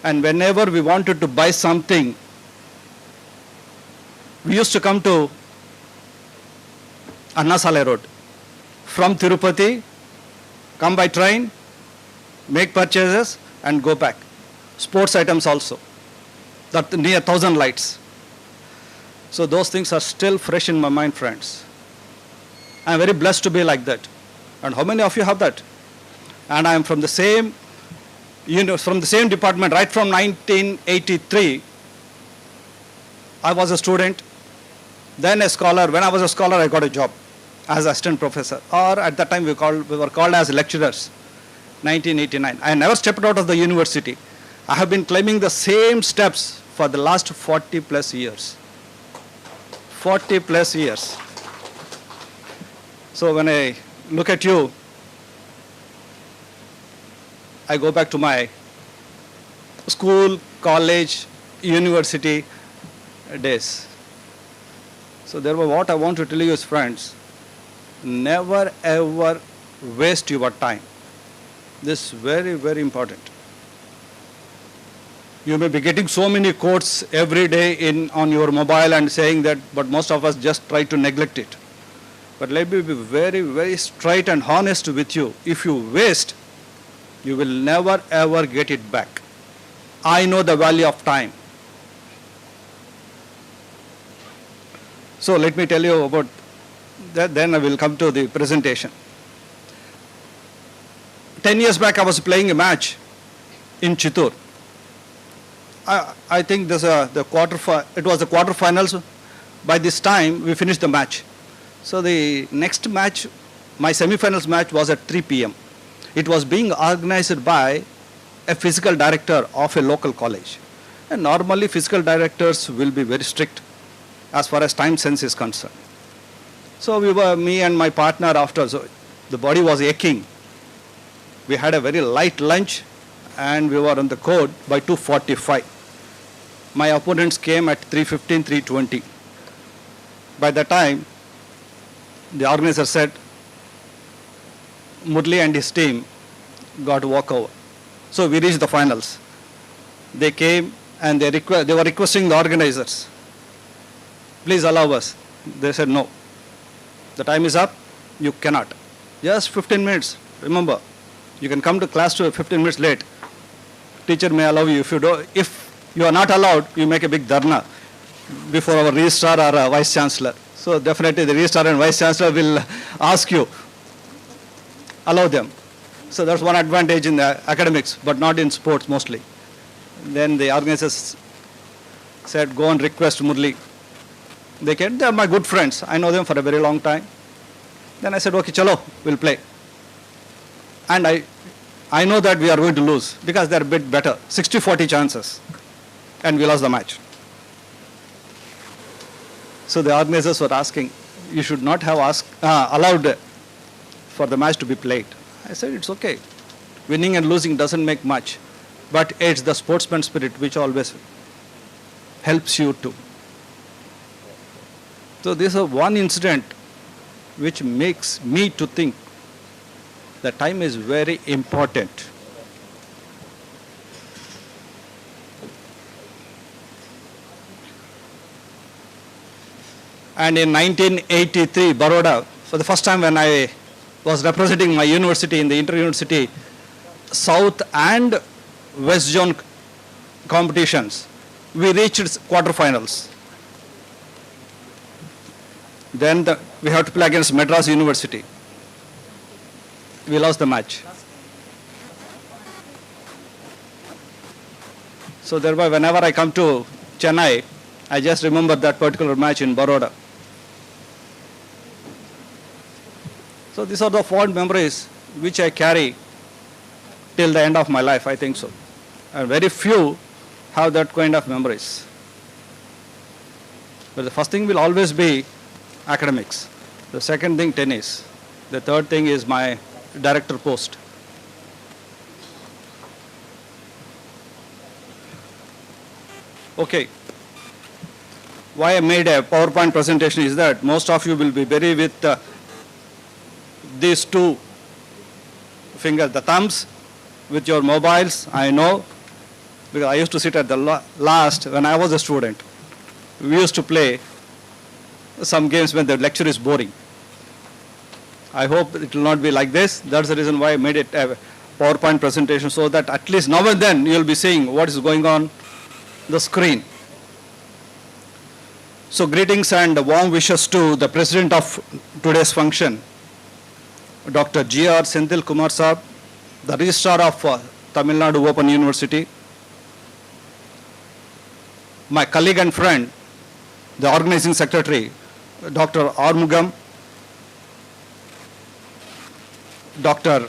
[SPEAKER 9] and whenever we wanted to buy something, we used to come to Annasale Road. From Tirupati, come by train, make purchases and go back. Sports items also, that near 1,000 lights. So those things are still fresh in my mind, friends. I am very blessed to be like that. And how many of you have that? and I am from the same, from the same department right from 1983. I was a student, then a scholar. When I was a scholar, I got a job as assistant professor, or at that time we were called as lecturers, 1989. I never stepped out of the university. I have been climbing the same steps for the last 40 plus years. 40 plus years. So when I look at you, I go back to my school, college, university days. So therefore what I want to tell you is, friends, never ever waste your time. This is very, very important. You may be getting so many quotes every day on your mobile and saying that, but most of us just try to neglect it. But let me be very, very straight and honest with you. If you waste, you will never ever get it back. I know the value of time. So let me tell you about that, then I will come to the presentation. 10 years back I was playing a match in Chittoor. I think it was the quarterfinals. By this time we finished the match. So the next match, my semi-finals match, was at 3 p.m. It was being organized by a physical director of a local college. And normally physical directors will be very strict as far as time sense is concerned. So me and my partner after, so the body was aching. We had a very light lunch and we were on the court by 2:45. My opponents came at 3:15, 3:20. By the time, the organizer said, Murli and his team got walkover. So we reached the finals. They came and they were requesting the organizers, please allow us. They said no. The time is up, you cannot. Just 15 minutes, remember, you can come to class to 15 minutes late. Teacher may allow you. If you are not allowed, you make a big dharna before our registrar or vice chancellor. So definitely the registrar and vice chancellor will ask you, allow them. So that's one advantage in the academics, but not in sports mostly. Then the organizers said, go and request Murli. They came, they are my good friends. I know them for a very long time. Then I said, okay, chalo, we'll play. And I know that we are going to lose because they are a bit better, 60-40 chances. And we lost the match. So the organizers were asking, you should not have allowed for the match to be played. I said, it's okay. Winning and losing doesn't make much. But it's the sportsman spirit which always helps you to. So this is one incident which makes me to think that time is very important. And in 1983, Baroda, for the first time when I was representing my university in the inter-university South and West Zone competitions, we reached quarterfinals. Then we have to play against Madras University. We lost the match. So thereby, whenever I come to Chennai, I just remember that particular match in Baroda. So these are the fond memories which I carry till the end of my life, I think so. And very few have that kind of memories. But the first thing will always be academics. The second thing, tennis. The third thing is my director post. Okay. Why I made a PowerPoint presentation is that most of you will be very with these two fingers, the thumbs, with your mobiles, I know, because I used to sit at the last when I was a student. We used to play some games when the lecture is boring. I hope it will not be like this. That's the reason why I made it a PowerPoint presentation, so that at least now and then you will be seeing what is going on the screen. So greetings and warm wishes to the president of today's function, Dr. G.R. Senthil Kumar Saab, the Registrar of Tamil Nadu Open University, my colleague and friend, the Organizing Secretary, Dr. Armugam, Dr.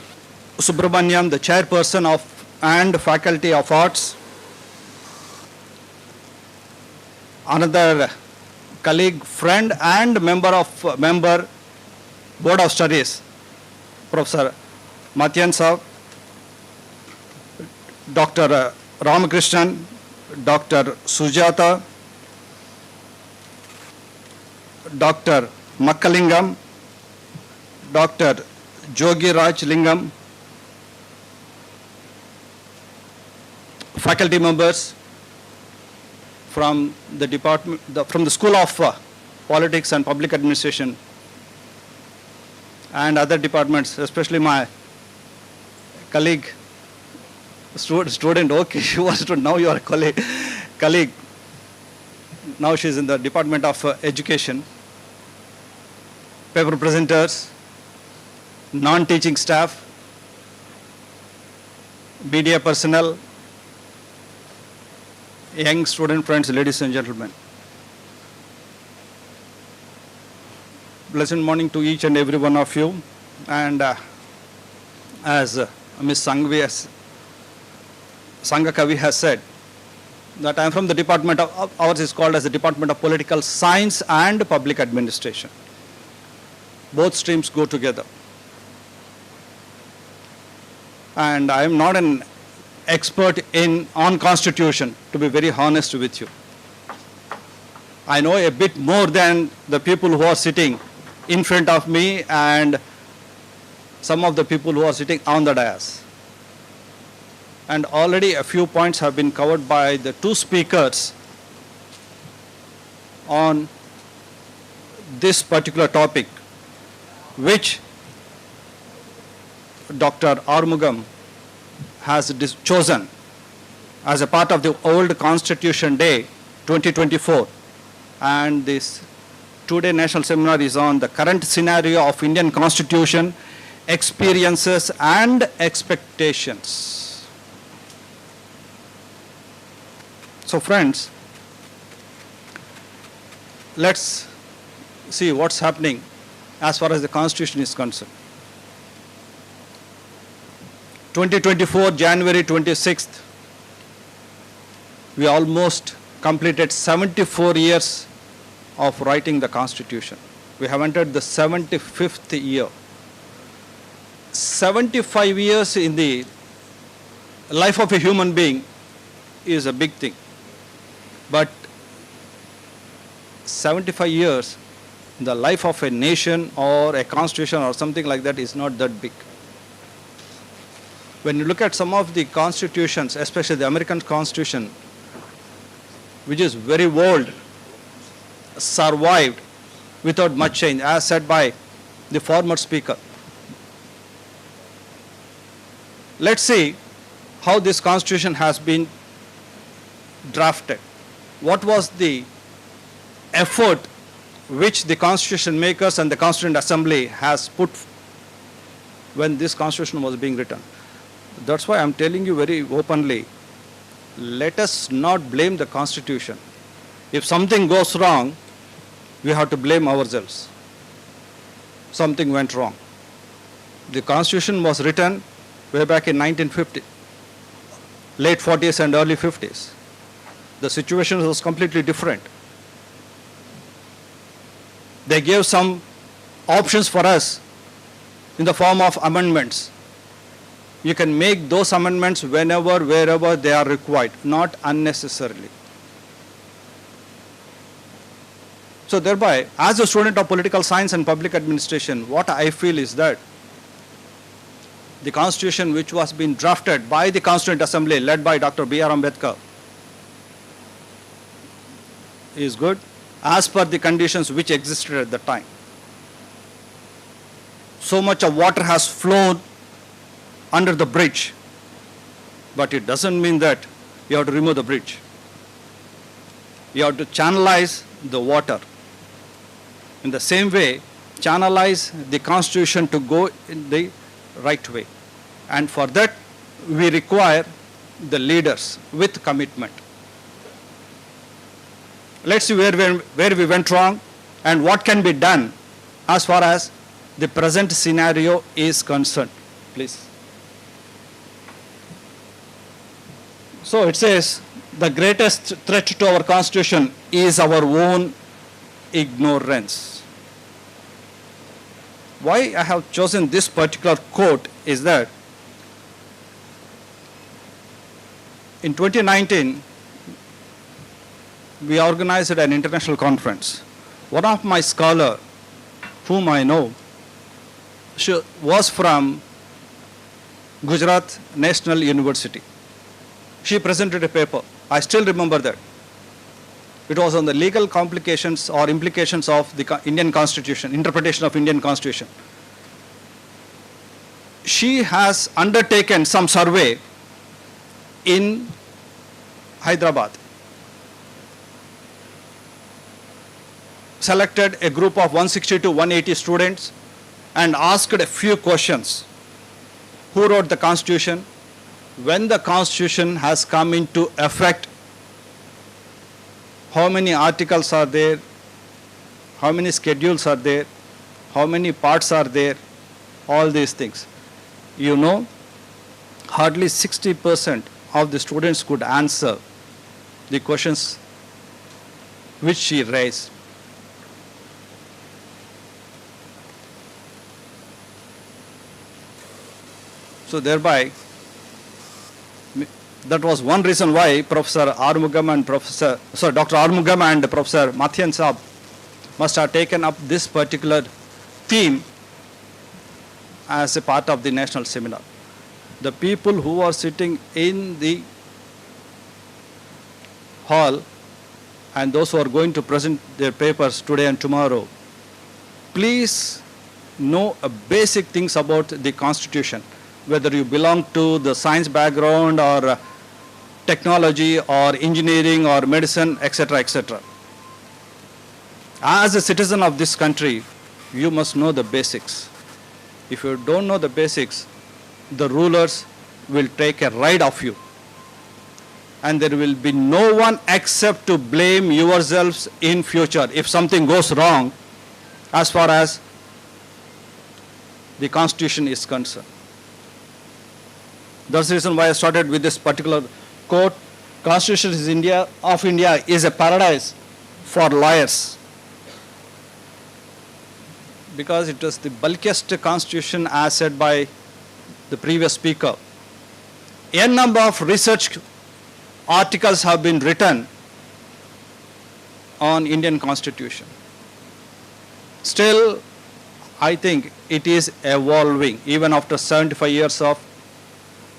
[SPEAKER 9] Subramaniam, the Chairperson of and Faculty of Arts, another colleague, friend and member Board of Studies, Professor Matyan Saab, Dr. Ramakrishnan, Dr. Sujata, Dr. Makkalingam, Dr. Jogi Raj Lingam, faculty members from the department, from the School of Politics and Public Administration, and other departments, especially my colleague, student, okay, she was student, now you are a colleague. Now she is in the Department of Education. Paper presenters, non-teaching staff, media personnel, young student friends, ladies and gentlemen. Blessed morning to each and every one of you. And as Ms. Sangakavi has said, that I am from the department of, ours is called as the Department of Political Science and Public Administration. Both streams go together. And I am not an expert on Constitution, to be very honest with you. I know a bit more than the people who are sitting in front of me and some of the people who are sitting on the dais. And already a few points have been covered by the two speakers on this particular topic, which Dr. Armugam has chosen as a part of the Old Constitution Day 2024. And this two-day national seminar is on the current scenario of Indian Constitution, experiences and expectations. So friends, let's see what's happening as far as the Constitution is concerned. 2024, January 26th, we almost completed 74 years of writing the Constitution. We have entered the 75th year. 75 years in the life of a human being is a big thing. But 75 years in the life of a nation or a constitution or something like that is not that big. When you look at some of the constitutions, especially the American Constitution, which is very old, survived without much change, as said by the former speaker. Let's see how this constitution has been drafted. What was the effort which the constitution makers and the Constituent Assembly has put when this constitution was being written? That's why I'm telling you very openly, let us not blame the Constitution. If something goes wrong, we have to blame ourselves. Something went wrong. The Constitution was written way back in 1950, late 40s and early 50s. The situation was completely different. They gave some options for us in the form of amendments. You can make those amendments whenever, wherever they are required, not unnecessarily. So thereby, as a student of political science and public administration, what I feel is that the Constitution which was being drafted by the Constituent Assembly led by Dr. B.R. Ambedkar is good as per the conditions which existed at the time. So much of water has flown under the bridge, but it doesn't mean that you have to remove the bridge. You have to channelize the water. In the same way, channelize the Constitution to go in the right way. And for that, we require the leaders with commitment. Let's see where we went wrong and what can be done as far as the present scenario is concerned. Please. So it says, the greatest threat to our constitution is our own ignorance. Why I have chosen this particular quote is that in 2019, we organized an international conference. One of my scholars, whom I know, she was from Gujarat National University. She presented a paper. I still remember that. It was on the legal complications or implications of the Indian Constitution, interpretation of Indian Constitution. She has undertaken some survey in Hyderabad, selected a group of 160 to 180 students and asked a few questions. Who wrote the Constitution? When the Constitution has come into effect, how many articles are there, how many schedules are there, how many parts are there, all these things. You know, hardly 60% of the students could answer the questions which she raised. So thereby, that was one reason why Professor Armugam and Dr. Armugam and Professor Mathian Saab must have taken up this particular theme as a part of the national seminar. The people who are sitting in the hall and those who are going to present their papers today and tomorrow, please know basic things about the Constitution, whether you belong to the science background or technology or engineering or medicine, etc., etc. As a citizen of this country, you must know the basics. If you don't know the basics, the rulers will take a ride off you. And there will be no one except to blame yourselves in future if something goes wrong as far as the Constitution is concerned. That's the reason why I started with this particular quote. Constitution of India is a paradise for lawyers, because it was the bulkiest constitution as said by the previous speaker. A number of research articles have been written on Indian Constitution. Still, I think it is evolving even after 75 years of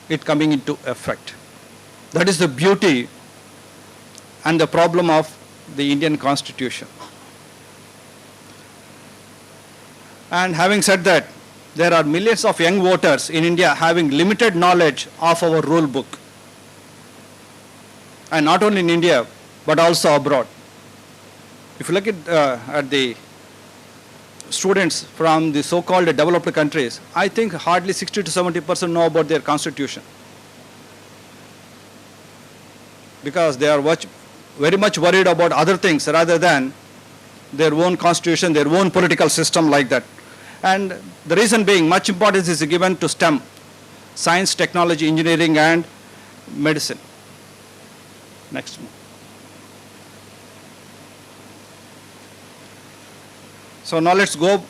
[SPEAKER 9] it coming into effect. That is the beauty and the problem of the Indian Constitution. And having said that, there are millions of young voters in India having limited knowledge of our rule book. And not only in India, but also abroad. If you look at the students from the so-called developed countries, I think hardly 60 to 70% know about their constitution. Because they are very much worried about other things rather than their own constitution, their own political system like that. And the reason being, much importance is given to STEM, science, technology, engineering, and medicine. Next one. So now let's go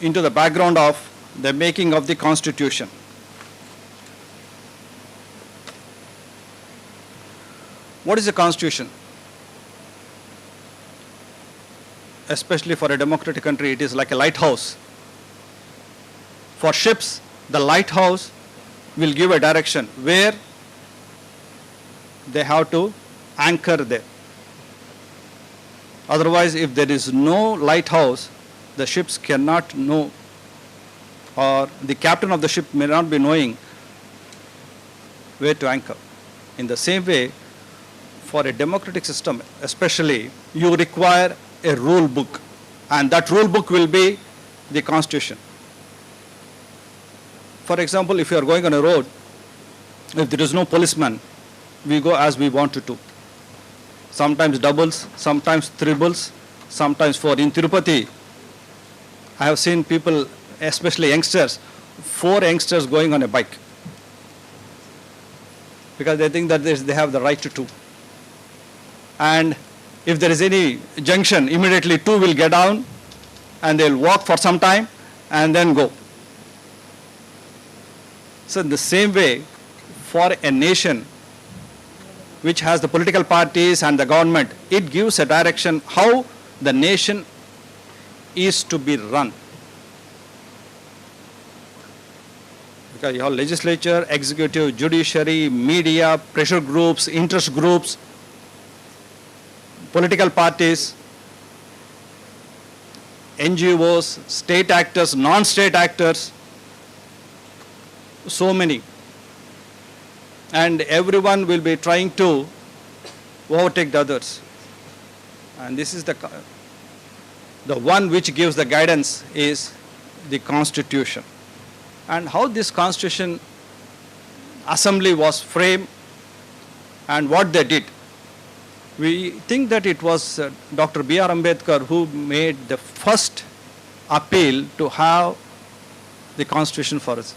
[SPEAKER 9] into the background of the making of the Constitution. What is a Constitution? Especially for a democratic country, it is like a lighthouse. For ships, the lighthouse will give a direction where they have to anchor there. Otherwise, if there is no lighthouse, the ships cannot know, or the captain of the ship may not be knowing where to anchor. In the same way, for a democratic system especially, you require a rule book, and that rule book will be the Constitution. For example, if you are going on a road, if there is no policeman, we go as we want to do. Sometimes doubles, sometimes triples, sometimes four. In Tirupati, I have seen people, especially youngsters, 4 youngsters going on a bike because they think that they have the right to do. And if there is any junction, immediately 2 will get down and they'll walk for some time and then go. So in the same way, for a nation which has the political parties and the government, it gives a direction how the nation is to be run. Because you have legislature, executive, judiciary, media, pressure groups, interest groups, political parties, NGOs, state actors, non-state actors, so many. And everyone will be trying to overtake the others. And this is the one which gives the guidance is the Constitution. And how this Constitution Assembly was framed and what they did. We think that it was Dr. B.R. Ambedkar who made the first appeal to have the Constitution for us.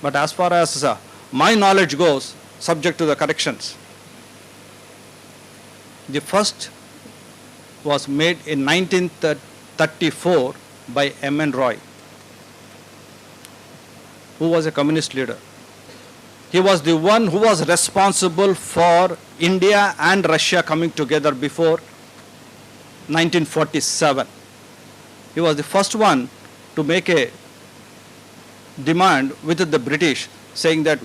[SPEAKER 9] But as far as my knowledge goes, subject to the corrections, the first was made in 1934 by M.N. Roy, who was a communist leader. He was the one who was responsible for India and Russia coming together before 1947. He was the first one to make a demand with the British saying that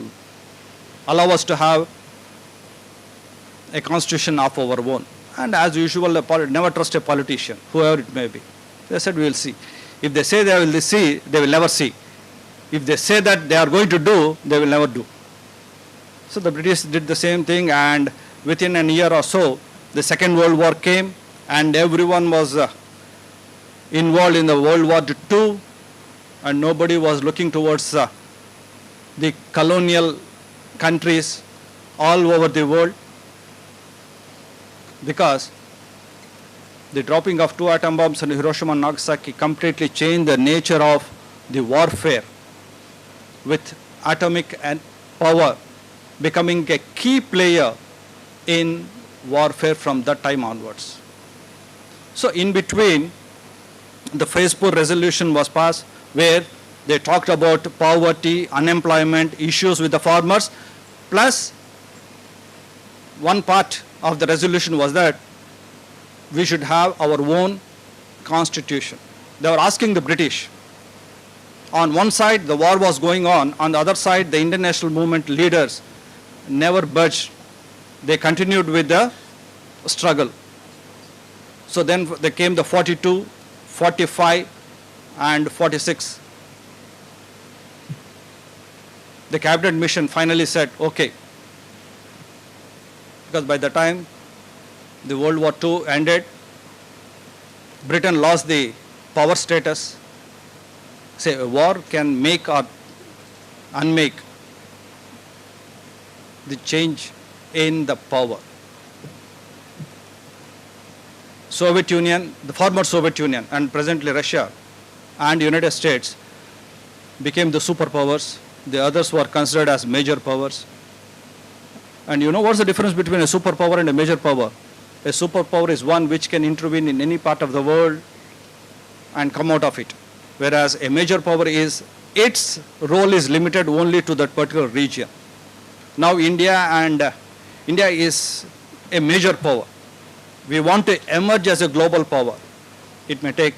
[SPEAKER 9] allow us to have a constitution of our own. And as usual, never trust a politician, whoever it may be. They said, we will see. If they say they will see, they will never see. If they say that they are going to do, they will never do. So the British did the same thing, and within a year or so, the Second World War came, and everyone was involved in the World War II, and nobody was looking towards the colonial countries all over the world, because the dropping of 2 atom bombs in Hiroshima and Nagasaki completely changed the nature of the warfare, with atomic and power becoming a key player in warfare from that time onwards. So in between, the phase 4 resolution was passed where they talked about poverty, unemployment, issues with the farmers, plus one part of the resolution was that we should have our own constitution. They were asking the British. On one side, the war was going on the other side, the international movement leaders never budged. They continued with the struggle. So then there came the 42, 45, and 46. The cabinet mission finally said, okay, because by the time the World War II ended, Britain lost the power status. Say a war can make or unmake the change in the power. Soviet Union, the former Soviet Union and presently Russia and United States became the superpowers. The others were considered as major powers. And you know what's the difference between a superpower and a major power? A superpower is one which can intervene in any part of the world and come out of it. Whereas a major power is, its role is limited only to that particular region. Now India is a major power. We want to emerge as a global power. It may take,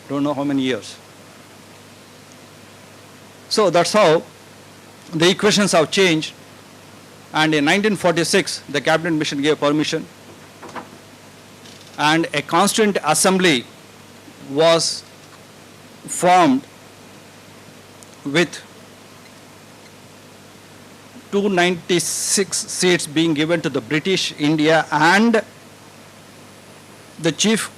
[SPEAKER 9] don't know how many years. So that's how the equations have changed. And in 1946, the cabinet mission gave permission. And a constituent assembly was formed with 296 seats being given to the British India and the chief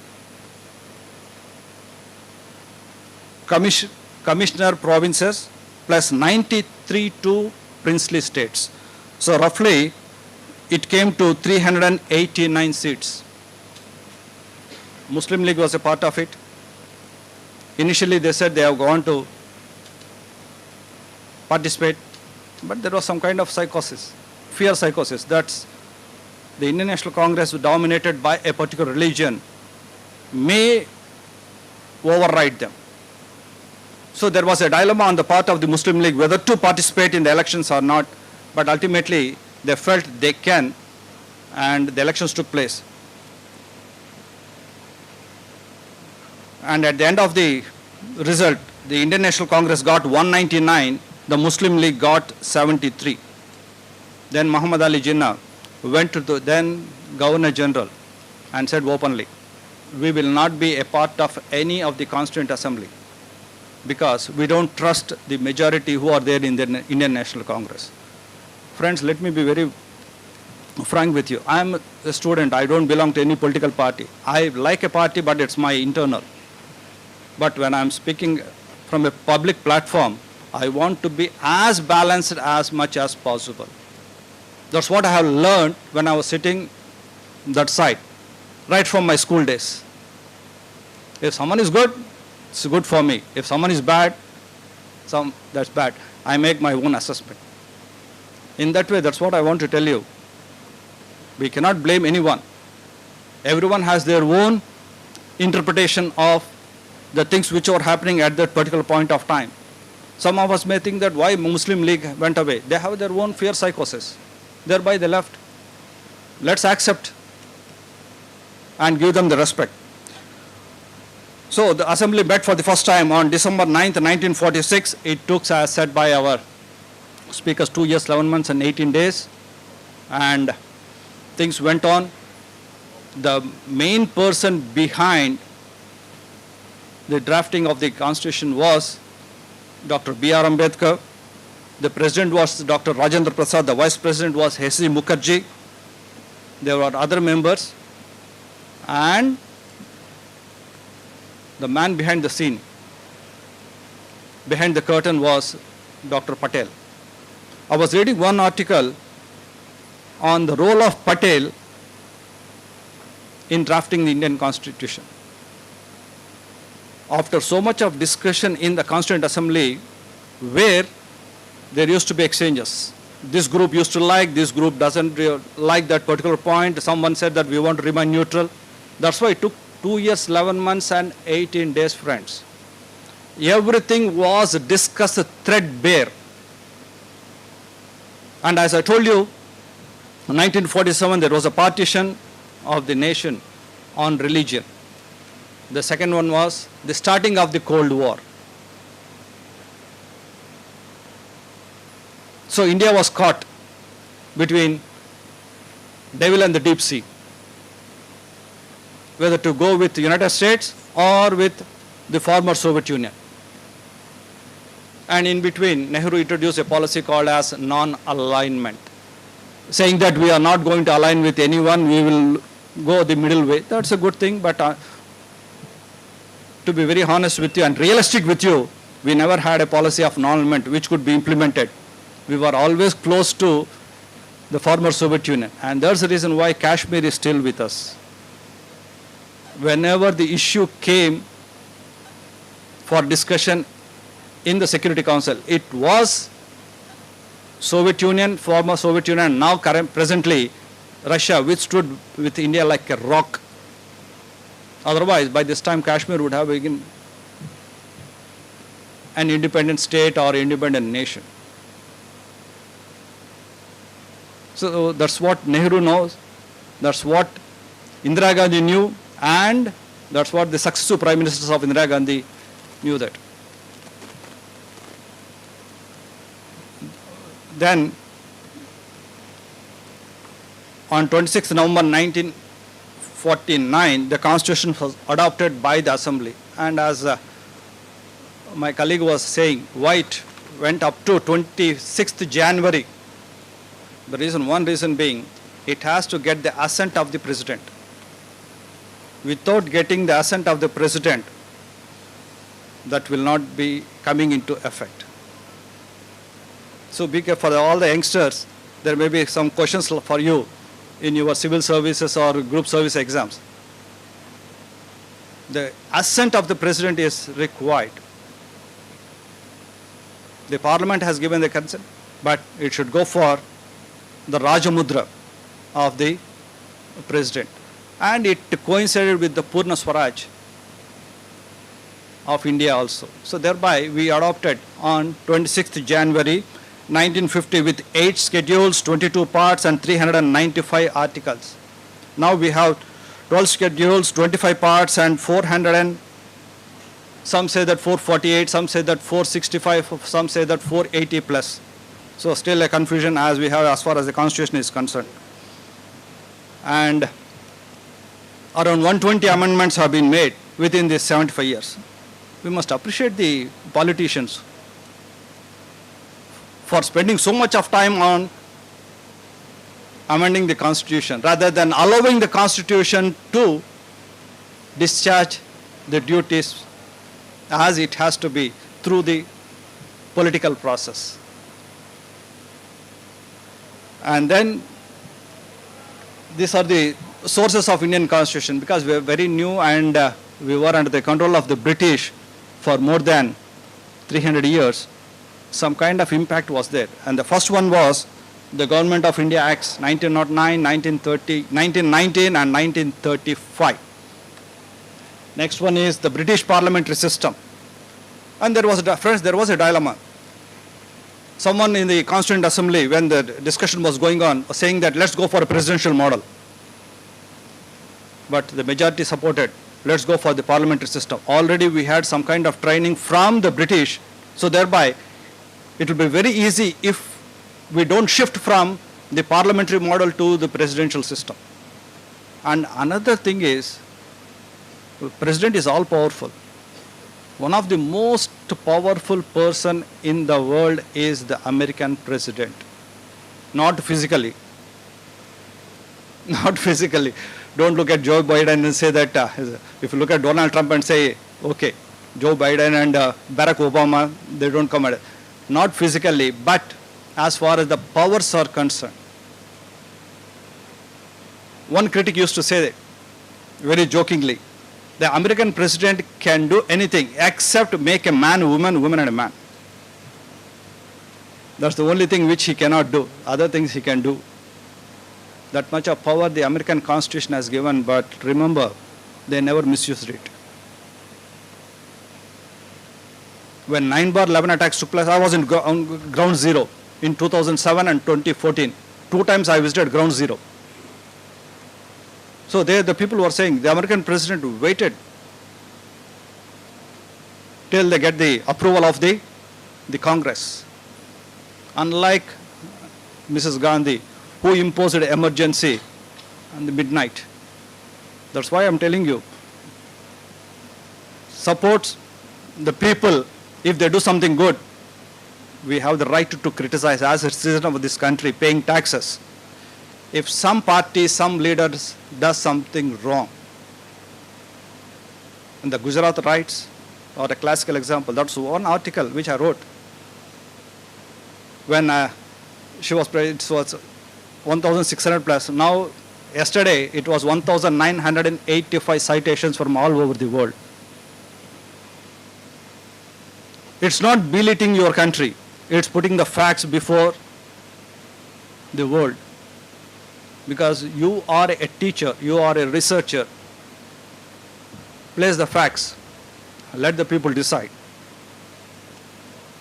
[SPEAKER 9] commissioner provinces plus 93 to princely states. So roughly it came to 389 seats. Muslim League was a part of it. Initially they said they have gone to participate, but there was some kind of psychosis, fear psychosis. That's the Indian National Congress dominated by a particular religion may override them. So there was a dilemma on the part of the Muslim League whether to participate in the elections or not, but ultimately they felt they can, and the elections took place. And at the end of the result, the Indian National Congress got 199, the Muslim League got 73. Then Muhammad Ali Jinnah went to the then Governor General and said openly, we will not be a part of any of the Constituent Assembly because we don't trust the majority who are there in the Indian National Congress. Friends, let me be very frank with you. I am a student. I don't belong to any political party. I like a party, but it's my internal. But when I'm speaking from a public platform, I want to be as balanced as much as possible. That's what I have learned when I was sitting that side, right from my school days. If someone is good, it's good for me. If someone is bad, that's bad. I make my own assessment. In that way, that's what I want to tell you. We cannot blame anyone. Everyone has their own interpretation of the things which are happening at that particular point of time. Some of us may think that why Muslim League went away. They have their own fear psychosis. Thereby they left. Let's accept and give them the respect. So the assembly met for the first time on December 9th, 1946. It took, as said by our speakers, 2 years, 11 months and 18 days. And things went on. The main person behind the drafting of the Constitution was Dr. B.R. Ambedkar. The president was Dr. Rajendra Prasad. The vice president was H.C. Mukherjee. There were other members. And the man behind the scene, behind the curtain, was Dr. Patel. I was reading one article on the role of Patel in drafting the Indian Constitution. After so much of discussion in the Constituent Assembly, where there used to be exchanges. This group used to like, this group doesn't like that particular point. Someone said that we want to remain neutral. That's why it took 2 years, 11 months and 18 days, friends. Everything was discussed threadbare. And as I told you, in 1947 there was a partition of the nation on religion. The second one was the starting of the Cold War. So India was caught between devil and the deep sea, whether to go with the United States or with the former Soviet Union. And in between, Nehru introduced a policy called as non-alignment, saying that we are not going to align with anyone, we will go the middle way. That's a good thing, but to be very honest with you and realistic with you, we never had a policy of non-alignment which could be implemented. We were always close to the former Soviet Union, and that's the reason why Kashmir is still with us. Whenever the issue came for discussion in the Security Council, it was Soviet Union, former Soviet Union, and now presently Russia, which stood with India like a rock. Otherwise, by this time, Kashmir would have been an independent state or independent nation. So that's what Nehru knows, that's what Indira Gandhi knew, and that's what the successive prime ministers of Indira Gandhi knew that. Then, on 26th November 1949, the Constitution was adopted by the Assembly. And as my colleague was saying, why it went up to 26th January. One reason being, it has to get the assent of the President. Without getting the assent of the President, that will not be coming into effect. So be careful for all the youngsters. There may be some questions for you in your civil services or group service exams. The assent of the president is required. The parliament has given the consent, but it should go for the Rajamudra of the president. And it coincided with the Purna Swaraj of India also. So thereby we adopted on 26th January 1950 with 8 schedules, 22 parts and 395 articles. Now we have 12 schedules, 25 parts and 400 and some say that 448, some say that 465, some say that 480 plus. So still a confusion as we have as far as the constitution is concerned. And around 120 amendments have been made within these 75 years. We must appreciate the politicians for spending so much of time on amending the constitution rather than allowing the constitution to discharge the duties as it has to be through the political process. And then these are the sources of Indian constitution, because we are very new and we were under the control of the British for more than 300 years. Some kind of impact was there. And the first one was the Government of India Acts 1909, 1919 and 1935. Next one is the British parliamentary system. And there was a dilemma. Someone in the Constituent Assembly, when the discussion was going on, was saying that let's go for a presidential model. But the majority supported, let's go for the parliamentary system. Already we had some kind of training from the British, so thereby it will be very easy if we don't shift from the parliamentary model to the presidential system. And another thing is, the president is all powerful. One of the most powerful person in the world is the American president. Not physically. Not physically. Don't look at Joe Biden and say that, if you look at Donald Trump and say, okay, Joe Biden and Barack Obama, they don't come at it. Not physically, but as far as the powers are concerned. One critic used to say that, very jokingly, the American president can do anything except make a man a woman, woman and a man. That's the only thing which he cannot do. Other things he can do. That much of power the American Constitution has given, but remember, they never misused it. When 9/11 attacks took place, I was in ground zero in 2007 and 2014. 2 times I visited ground zero. So there the people were saying the American president waited till they get the approval of the Congress. Unlike Mrs. Gandhi, who imposed an emergency on the midnight. That's why I'm telling you, support the people. If they do something good, we have the right to criticize as a citizen of this country, paying taxes. If some party, some leaders does something wrong, and the Gujarat riots are a classical example. That's one article which I wrote. When it was 1,600 plus. Now, yesterday, it was 1,985 citations from all over the world. It's not belittling your country. It's putting the facts before the world. Because you are a teacher, you are a researcher. Place the facts. Let the people decide.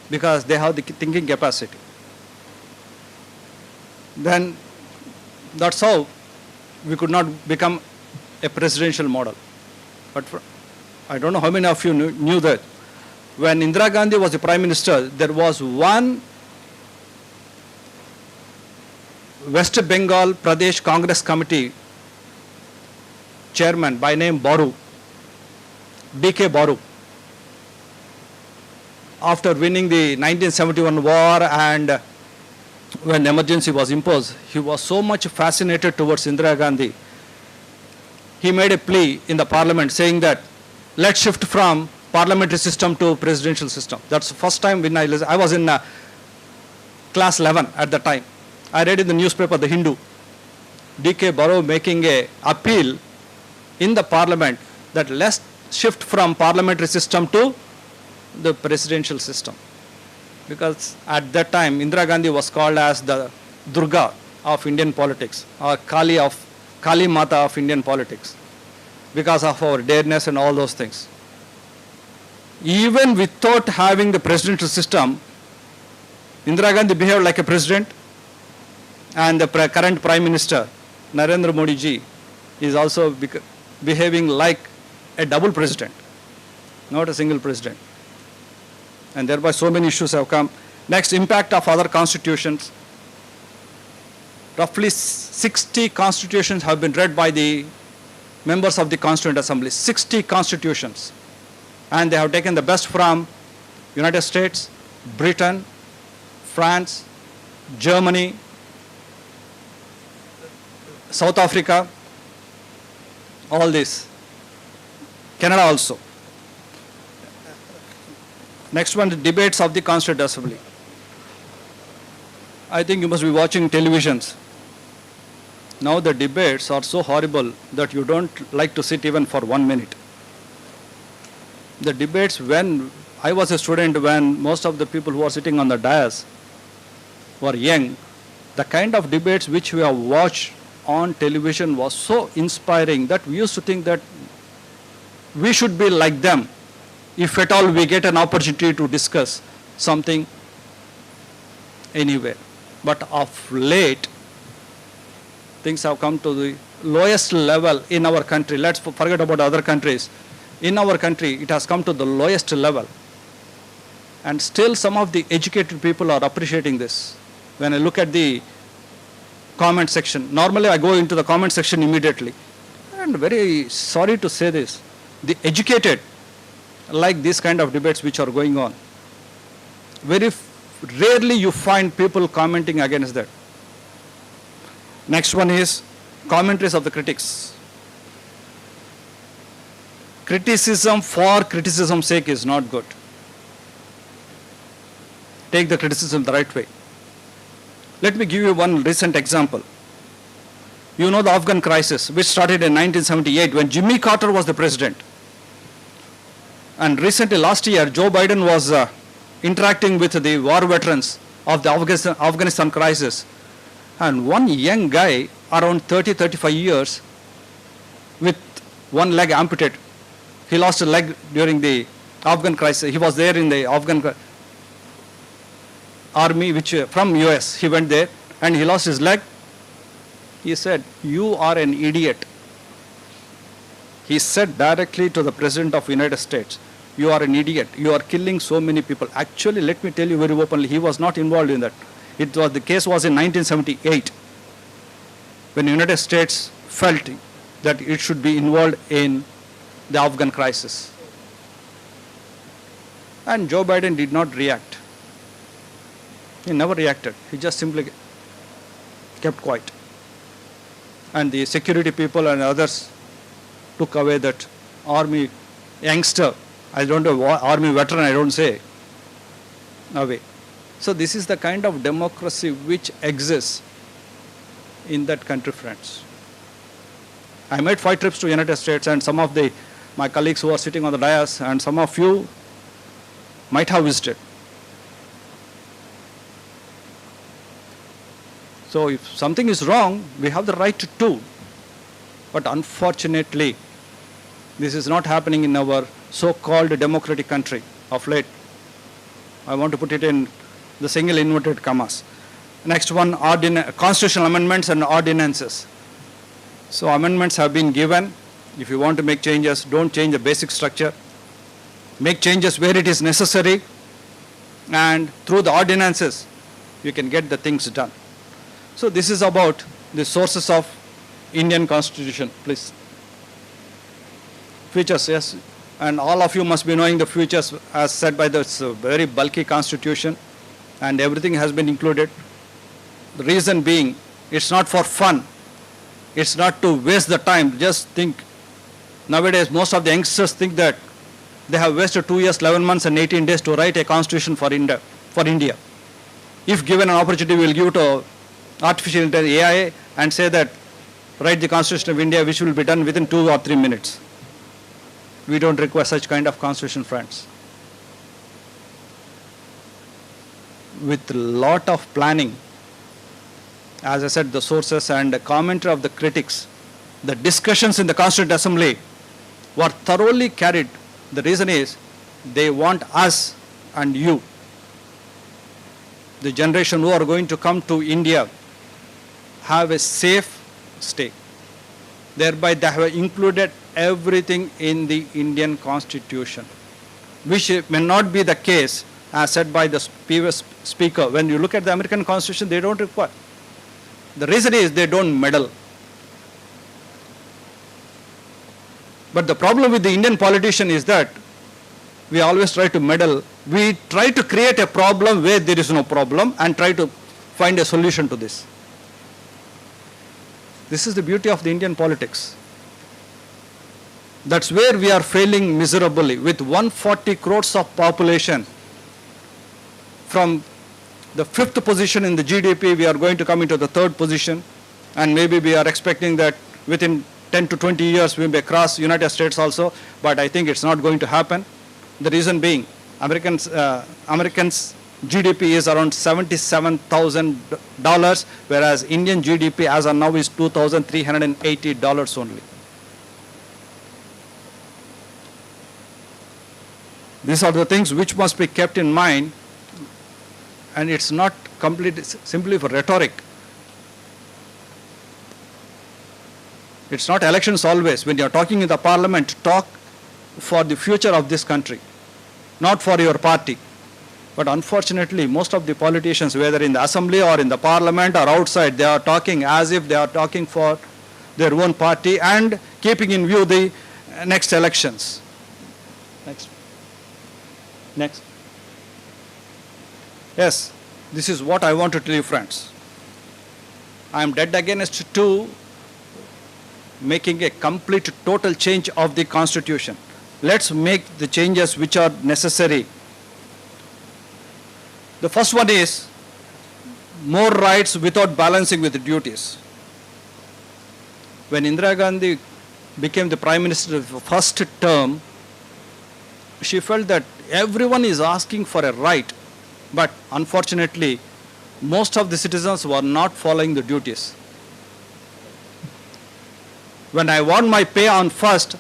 [SPEAKER 9] Because they have the thinking capacity. Then that's how we could not become a presidential model. But I don't know how many of you knew that. When Indira Gandhi was the Prime Minister, there was one West Bengal Pradesh Congress Committee chairman by name Baru, B.K. Baru. After winning the 1971 war and when emergency was imposed, he was so much fascinated towards Indira Gandhi. He made a plea in the parliament saying that let's shift from parliamentary system to presidential system. That's the first time when I was in class 11 at the time. I read in the newspaper, The Hindu, D.K. Barrow making a appeal in the parliament that let's shift from parliamentary system to the presidential system. Because at that time, Indira Gandhi was called as the Durga of Indian politics, or Kali Mata of Indian politics, because of our dareness and all those things. Even without having the presidential system, Indira Gandhi behaved like a president, and the current Prime Minister, Narendra Modi ji, is also behaving like a double president, not a single president. And thereby so many issues have come. Next, impact of other constitutions. Roughly 60 constitutions have been read by the members of the Constituent Assembly, 60 constitutions. And they have taken the best from United States, Britain, France, Germany, South Africa, all this. Canada also. Next one, the debates of the Constituent Assembly. I think you must be watching televisions. Now the debates are so horrible that you don't like to sit even for 1 minute. The debates, when I was a student, when most of the people who are sitting on the dais were young, the kind of debates which we have watched on television was so inspiring that we used to think that we should be like them if at all we get an opportunity to discuss something anywhere. But of late, things have come to the lowest level in our country. Let's forget about other countries. In our country, it has come to the lowest level. And still some of the educated people are appreciating this. When I look at the comment section, normally I go into the comment section immediately. And very sorry to say this, the educated like these kind of debates which are going on. Very rarely you find people commenting against that. Next one is commentaries of the critics. Criticism for criticism's sake is not good. Take the criticism the right way. Let me give you one recent example. You know the Afghan crisis, which started in 1978 when Jimmy Carter was the president. And recently, last year, Joe Biden was interacting with the war veterans of the Afghanistan crisis. And one young guy, around 30-35 years, with one leg amputated. He lost a leg during the Afghan crisis. He was there in the Afghan army, which from US. He went there and he lost his leg. He said, "You are an idiot." He said directly to the President of the United States, "You are an idiot. You are killing so many people." Actually, let me tell you very openly, he was not involved in that. The case was in 1978 when the United States felt that it should be involved in the Afghan crisis. And Joe Biden did not react. He never reacted. He just simply kept quiet. And the security people and others took away that army youngster, I don't know, army veteran, I don't say, away. So this is the kind of democracy which exists in that country, friends. I made 5 trips to United States, and some of my colleagues who are sitting on the dais and some of you might have visited. So if something is wrong, we have the right to do. But unfortunately, this is not happening in our so-called democratic country of late. I want to put it in the single inverted commas. Next one, constitutional amendments and ordinances. So amendments have been given. If you want to make changes, don't change the basic structure. Make changes where it is necessary. And through the ordinances, you can get the things done. So this is about the sources of Indian Constitution, please. Features, yes. And all of you must be knowing the features as said by this very bulky Constitution, and everything has been included. The reason being, it's not for fun. It's not to waste the time. Just think, nowadays most of the youngsters think that they have wasted 2 years, 11 months and 18 days to write a constitution for India. if given an opportunity, we will give to artificial intelligence AI and say that write the Constitution of India, which will be done within 2 or 3 minutes. We don't require such kind of constitution, friends. With lot of planning, as I said, the sources and the commentary of the critics, the discussions in the Constituent Assembly were thoroughly carried. The reason is they want us and you, the generation who are going to come to India, have a safe stay. Thereby they have included everything in the Indian Constitution, which may not be the case, as said by the previous speaker. When you look at the American Constitution, they don't require. The reason is they don't meddle. But the problem with the Indian politician is that we always try to meddle. We try to create a problem where there is no problem and try to find a solution to this. This is the beauty of the Indian politics. That's where we are failing miserably. With 140 crores of population, from the 5th position in the GDP, we are going to come into the 3rd position, and maybe we are expecting that within 10 to 20 years we may cross United States also, but I think it's not going to happen. The reason being, Americans GDP is around $77,000, whereas Indian GDP as of now is $2,380 only. These are the things which must be kept in mind, and it's not completely simply for rhetoric. It's not elections always. When you're talking in the parliament, talk for the future of this country, not for your party. But unfortunately, most of the politicians, whether in the assembly or in the parliament or outside, they are talking as if they are talking for their own party and keeping in view the next elections. Next. Yes, this is what I want to tell you, friends. I am dead against to making a complete total change of the Constitution. Let's make the changes which are necessary. The first one is more rights without balancing with the duties. When Indira Gandhi became the Prime Minister of the first term, she felt that everyone is asking for a right, but unfortunately, most of the citizens were not following the duties. When I want my pay on first,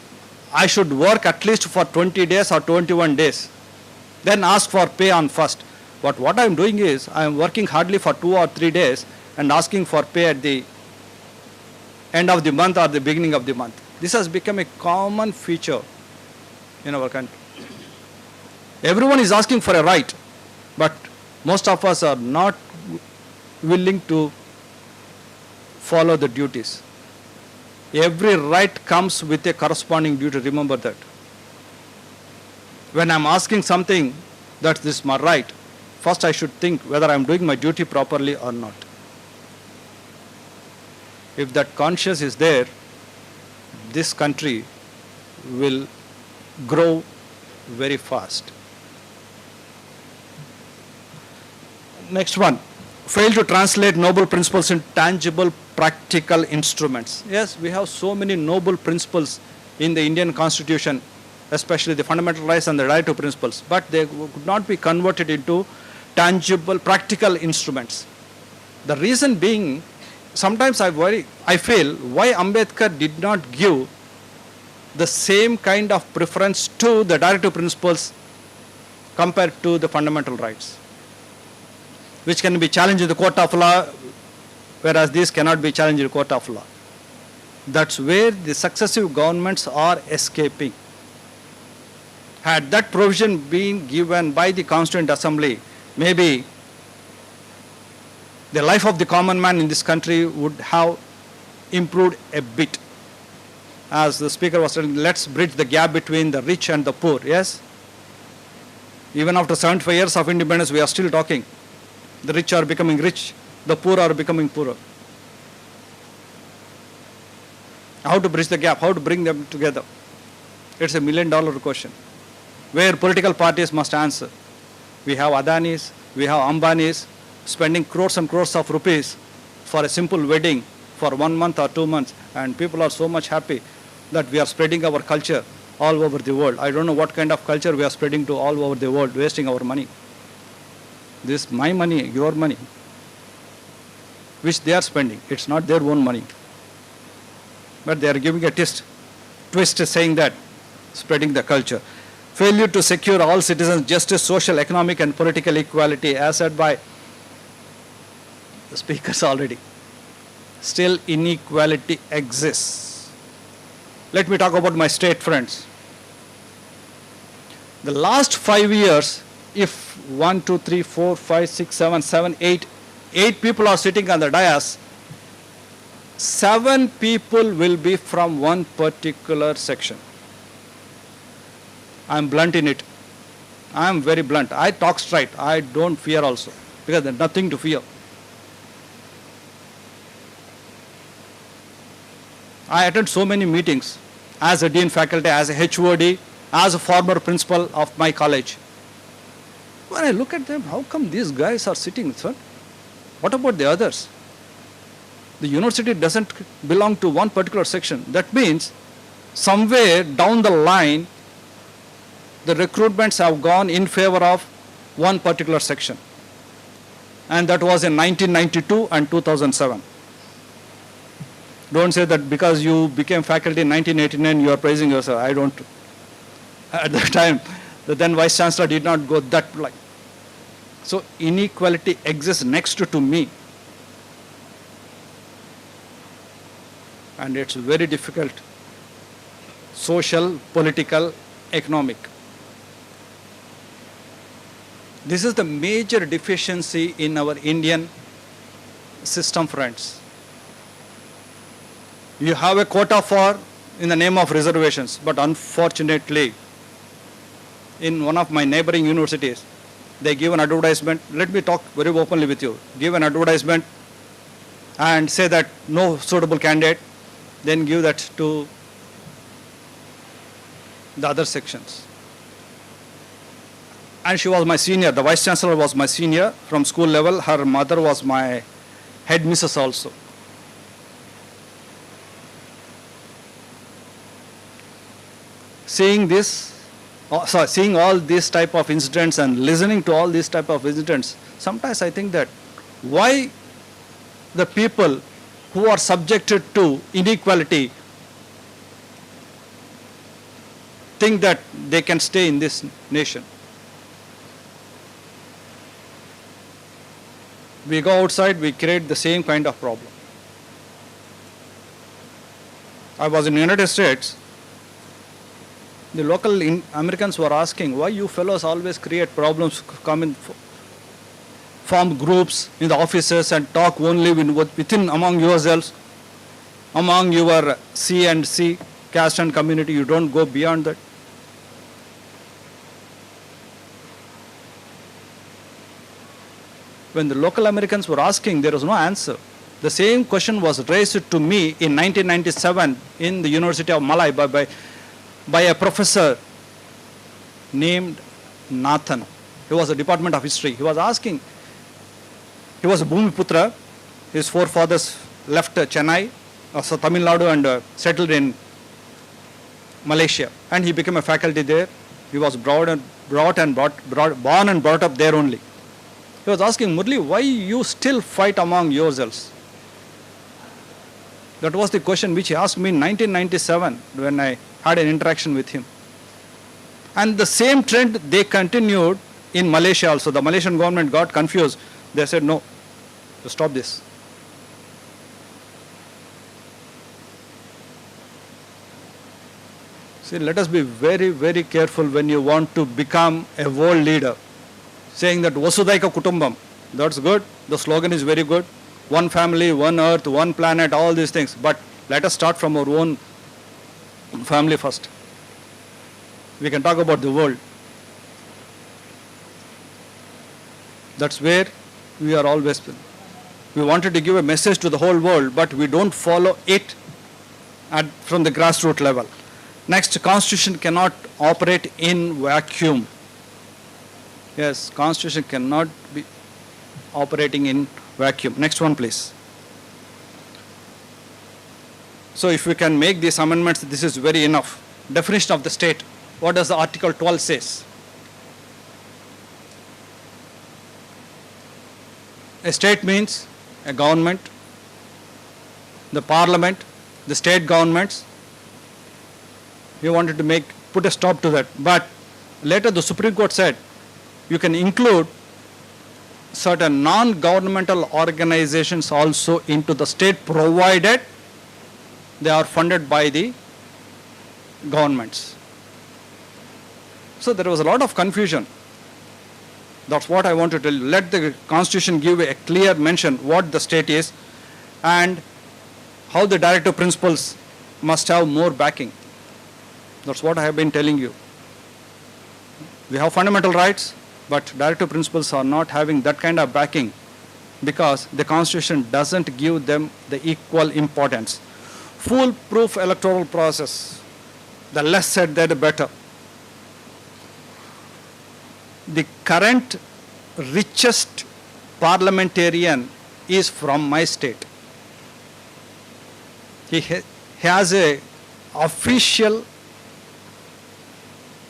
[SPEAKER 9] I should work at least for 20 days or 21 days, then ask for pay on first. But what I am doing is, I am working hardly for 2 or 3 days and asking for pay at the end of the month or the beginning of the month. This has become a common feature in our country. Everyone is asking for a right, but most of us are not willing to follow the duties. Every right comes with a corresponding duty, remember that. When I am asking something that this is my right, first I should think whether I am doing my duty properly or not. If that conscience is there, this country will grow very fast. Next one, fail to translate noble principles in tangible practical instruments. Yes, we have so many noble principles in the Indian Constitution, especially the fundamental rights and the right to principles, but they could not be converted into tangible practical instruments. The reason being, sometimes I feel why Ambedkar did not give the same kind of preference to the directive principles compared to the fundamental rights, which can be challenged in the court of law, whereas these cannot be challenged in the court of law. That's where the successive governments are escaping. Had that provision been given by the Constituent Assembly, maybe the life of the common man in this country would have improved a bit. As the speaker was saying, let's bridge the gap between the rich and the poor, yes? Even after 75 years of independence, we are still talking. The rich are becoming rich, the poor are becoming poorer. How to bridge the gap, how to bring them together? It's $1 million question, where political parties must answer. We have Adanis, we have Ambanis, spending crores and crores of rupees for a simple wedding for 1 month or 2 months, and people are so much happy that we are spreading our culture all over the world. I don't know what kind of culture we are spreading to all over the world, wasting our money. This my money, your money, which they are spending. It's not their own money. But they are giving a twist saying that spreading the culture. Failure to secure all citizens justice, social, economic and political equality, as said by the speakers already. Still inequality exists. Let me talk about my state friends. The last 5 years, if 1, 2, 3, 4, 5, 6, 7, 8 people are sitting on the dais, 7 people will be from one particular section. I am blunt in it. I am very blunt. I talk straight. I don't fear also, because there's nothing to fear. I attend so many meetings as a dean faculty, as a HOD, as a former principal of my college. When I look at them, how come these guys are sitting, sir? What about the others? The university doesn't belong to one particular section. That means somewhere down the line, the recruitments have gone in favor of one particular section. And that was in 1992 and 2007. Don't say that because you became faculty in 1989, you are praising yourself. I don't. At that time, the then Vice Chancellor did not go that line. So inequality exists next to me. And it's very difficult. Social, political, economic. This is the major deficiency in our Indian system, friends. You have a quota for in the name of reservations, but unfortunately, in one of my neighboring universities, they give an advertisement. Let me talk very openly with you. Give an advertisement and say that no suitable candidate, then give that to the other sections. And she was my senior. The Vice Chancellor was my senior from school level. Her mother was my head missus also. Seeing all these type of incidents and listening to all these type of incidents, sometimes I think that why the people who are subjected to inequality think that they can stay in this nation. We go outside, we create the same kind of problem. I was in the United States. The local Americans were asking, why you fellows always create problems, come in, form groups in the offices and talk only within among yourselves, among your C and C, caste and community, you don't go beyond that. When the local Americans were asking, there was no answer. The same question was raised to me in 1997 in the University of Malay by a professor named Nathan. He was a Department of History. He was asking, he was a Bhumiputra. His forefathers left Chennai, so Tamil Nadu, and settled in Malaysia. And he became a faculty there. He was born and brought up there only. He was asking, Murli, why you still fight among yourselves? That was the question which he asked me in 1997 when I had an interaction with him. And the same trend they continued in Malaysia also. The Malaysian government got confused. They said, no, stop this. See, let us be very, very careful when you want to become a world leader. Saying that Vasudaika Kutumbam, that's good. The slogan is very good. One family, one earth, one planet, all these things. But let us start from our own family first. We can talk about the world. That's where we are always. We wanted to give a message to the whole world, but we don't follow it from the grassroots level. Next, Constitution cannot operate in vacuum. Yes, Constitution cannot be operating in vacuum. Next one, please. So if we can make these amendments, this is very enough. Definition of the state. What does the Article 12 says? A state means a government, the parliament, the state governments. He wanted to put a stop to that. But later the Supreme Court said you can include certain non-governmental organizations also into the state, provided they are funded by the governments. So there was a lot of confusion. That's what I want to tell you. Let the Constitution give a clear mention what the state is and how the directive principles must have more backing. That's what I have been telling you. We have fundamental rights, but directive principles are not having that kind of backing because the Constitution doesn't give them the equal importance. Foolproof electoral process. The less said, the better. The current richest parliamentarian is from my state. He has a official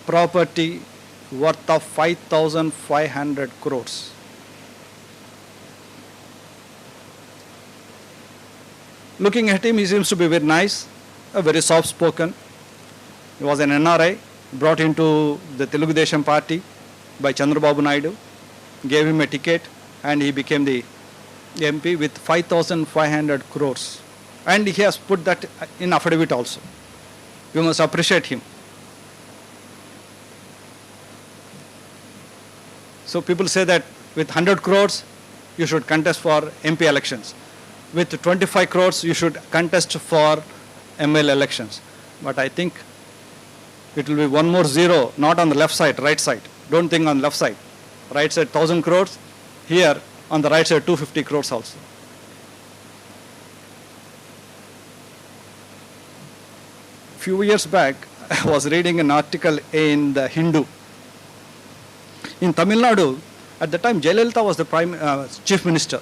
[SPEAKER 9] property worth of 5,500 crores. Looking at him, he seems to be very nice, very soft-spoken. He was an NRI, brought into the Telugu Desam party by Chandrababu Naidu, gave him a ticket, and he became the MP with 5,500 crores. And he has put that in affidavit also. You must appreciate him. So people say that with 100 crores, you should contest for MP elections. With 25 crores, you should contest for ML elections. But I think it will be one more zero, not on the left side, right side. Don't think on left side. Right side 1,000 crores, here on the right side 250 crores also. Few years back, I was reading an article in the Hindu. In Tamil Nadu, at the time Jayalalitha was the chief minister.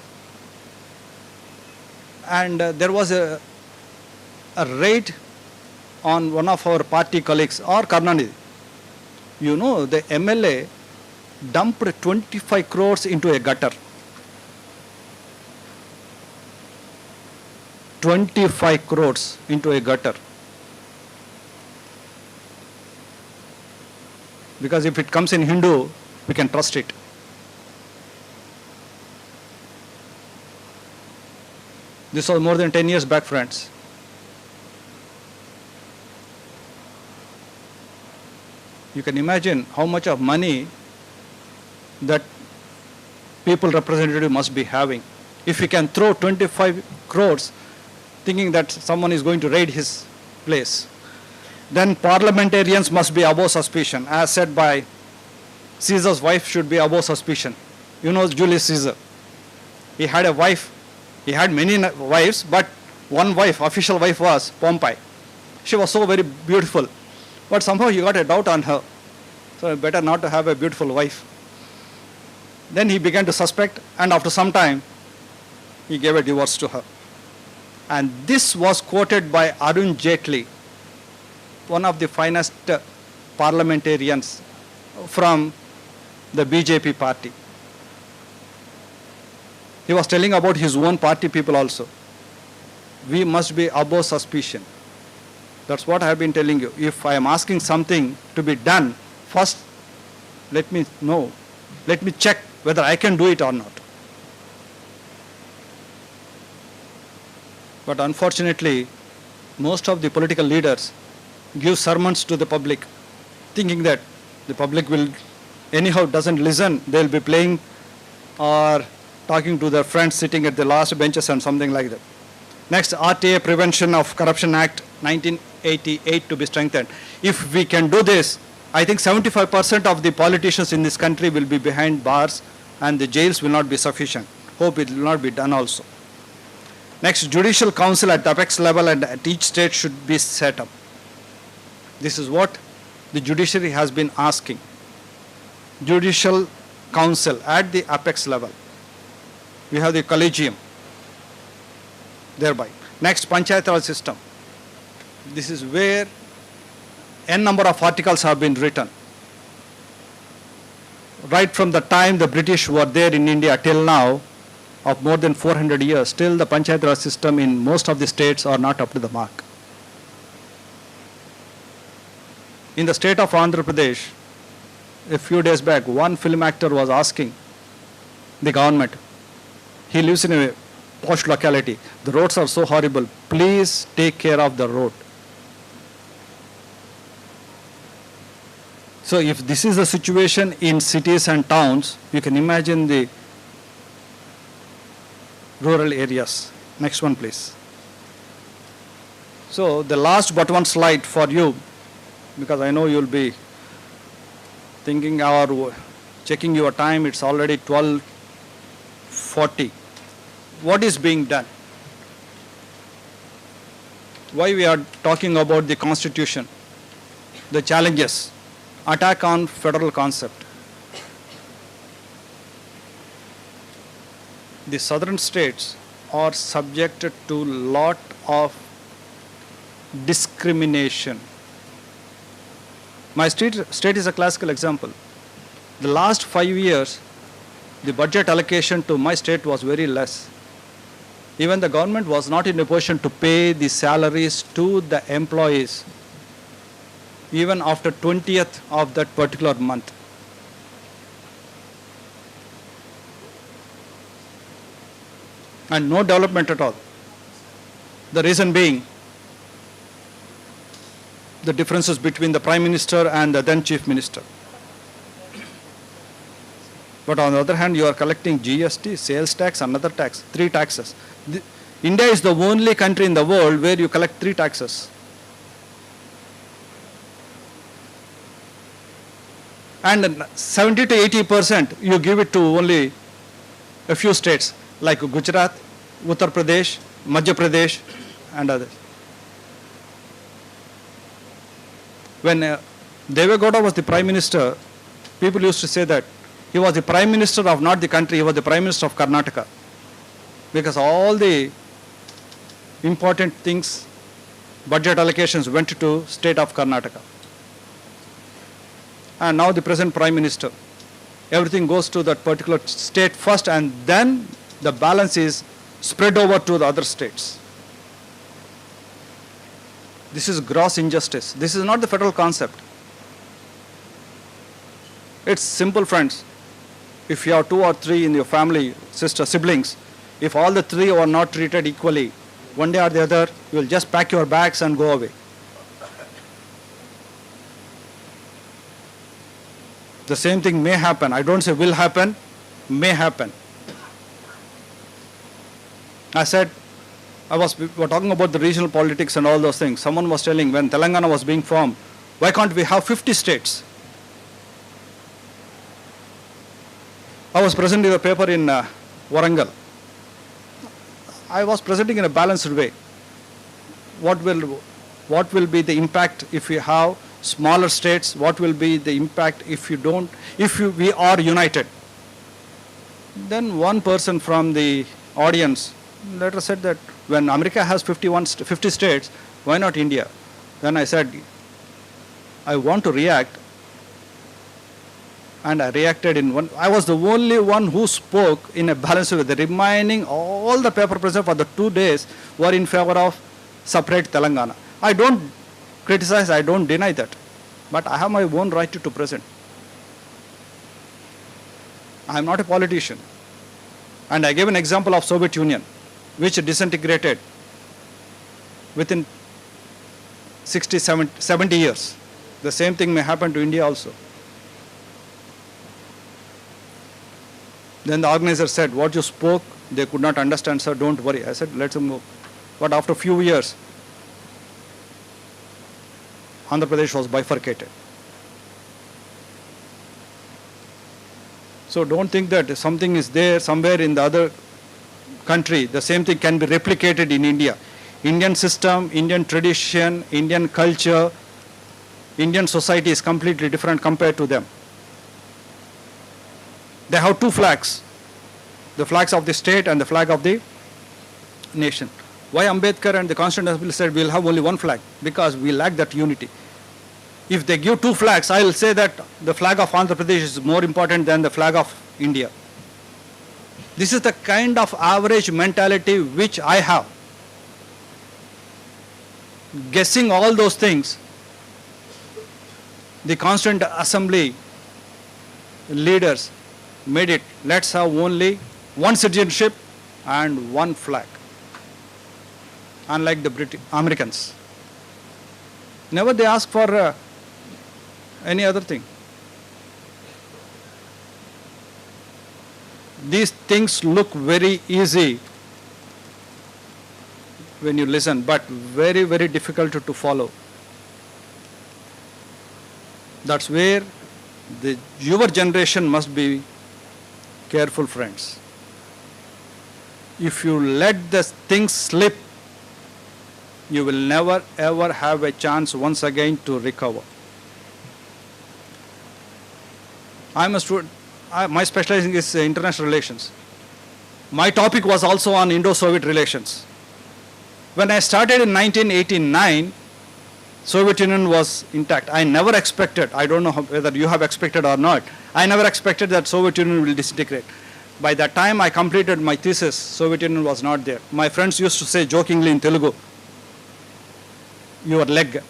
[SPEAKER 9] And there was a raid on one of our party colleagues, or Karnanidhi. You know, the MLA dumped 25 crores into a gutter. 25 crores into a gutter. Because if it comes in Hindu, we can trust it. This was more than 10 years back, friends. You can imagine how much of money that people representative must be having. If he can throw 25 crores thinking that someone is going to raid his place, then parliamentarians must be above suspicion. As said by Caesar's wife should be above suspicion. You know Julius Caesar. He had a wife. He had many wives, but one wife, official wife, was Pompey. She was so very beautiful. But somehow he got a doubt on her. So better not to have a beautiful wife. Then he began to suspect, and after some time, he gave a divorce to her. And this was quoted by Arun Jaitley, one of the finest parliamentarians from the BJP party. He was telling about his own party people also. We must be above suspicion. That's what I have been telling you. If I am asking something to be done, first let me know. Let me check whether I can do it or not. But unfortunately, most of the political leaders give sermons to the public, thinking that the public will anyhow doesn't listen. They'll be playing or talking to their friends sitting at the last benches and something like that. Next, RTA Prevention of Corruption Act 1988 to be strengthened. If we can do this, I think 75% of the politicians in this country will be behind bars and the jails will not be sufficient. Hope it will not be done also. Next, Judicial Council at the apex level and at each state should be set up. This is what the judiciary has been asking. Judicial Council at the apex level. We have the collegium thereby. Next, Panchayat Raj system. This is where n number of articles have been written. Right from the time the British were there in India till now, of more than 400 years, still the Panchayat Raj system in most of the states are not up to the mark. In the state of Andhra Pradesh, a few days back, one film actor was asking the government, he lives in a posh locality, the roads are so horrible, please take care of the road. So if this is the situation in cities and towns, you can imagine the rural areas. Next one, please. So the last but one slide for you, because I know you'll be thinking or checking your time, it's already 12:40. What is being done? Why we are talking about the Constitution? The challenges. Attack on federal concept. The southern states are subjected to lot of discrimination. My state is a classical example. The last 5 years, the budget allocation to my state was very less. Even the government was not in a position to pay the salaries to the employees even after 20th of that particular month. And no development at all. The reason being the differences between the Prime Minister and the then Chief Minister. But on the other hand, you are collecting GST, sales tax, another tax, 3 taxes. India is the only country in the world where you collect 3 taxes. And 70 to 80% you give it to only a few states like Gujarat, Uttar Pradesh, Madhya Pradesh and others. When Deve Gowda was the Prime Minister, people used to say that he was the Prime Minister of not the country, he was the Prime Minister of Karnataka. Because all the important things, budget allocations went to state of Karnataka. And now the present Prime Minister, everything goes to that particular state first and then the balance is spread over to the other states. This is gross injustice. This is not the federal concept. It's simple, friends. If you have 2 or 3 in your family, siblings, if all the 3 are not treated equally, one day or the other, you will just pack your bags and go away. The same thing may happen. I don't say will happen, may happen. I said, we were talking about the regional politics and all those things. Someone was telling when Telangana was being formed, why can't we have 50 states? I was presenting a paper in Warangal. I was presenting in a balanced way. What will be the impact if we have smaller states? What will be the impact if we are united? Then one person from the audience later said that when America has 50 states, why not India? Then I said, I want to react. And I reacted in one. I was the only one who spoke in a balanced way. The remaining, all the paper present for the 2 days were in favor of separate Telangana. I don't criticize, I don't deny that. But I have my own right to present. I am not a politician. And I gave an example of Soviet Union, which disintegrated within 60, 70 years. The same thing may happen to India also. Then the organizer said, what you spoke, they could not understand, sir, don't worry. I said, let's move. But after a few years, Andhra Pradesh was bifurcated. So don't think that something is there somewhere in the other country, the same thing can be replicated in India. Indian system, Indian tradition, Indian culture, Indian society is completely different compared to them. They have 2 flags. the flags of the state and the flag of the nation. Why Ambedkar and the Constituent Assembly said we'll have only one flag? Because we lack that unity. If they give two flags, I will say that the flag of Andhra Pradesh is more important than the flag of India. This is the kind of average mentality which I have. Guessing all those things, the Constituent Assembly leaders made it, let's have only one citizenship and one flag. Unlike the Americans. Never they ask for any other thing. These things look very easy when you listen, but very, very difficult to follow. That's where your generation must be careful, friends. If you let the things slip, you will never ever have a chance once again to recover. I'm a student, my specializing is international relations. My topic was also on Indo-Soviet relations. When I started in 1989, Soviet Union was intact. I never expected, I don't know whether you have expected or not, I never expected that Soviet Union will disintegrate. By the time I completed my thesis, Soviet Union was not there. My friends used to say jokingly in Telugu, your leg,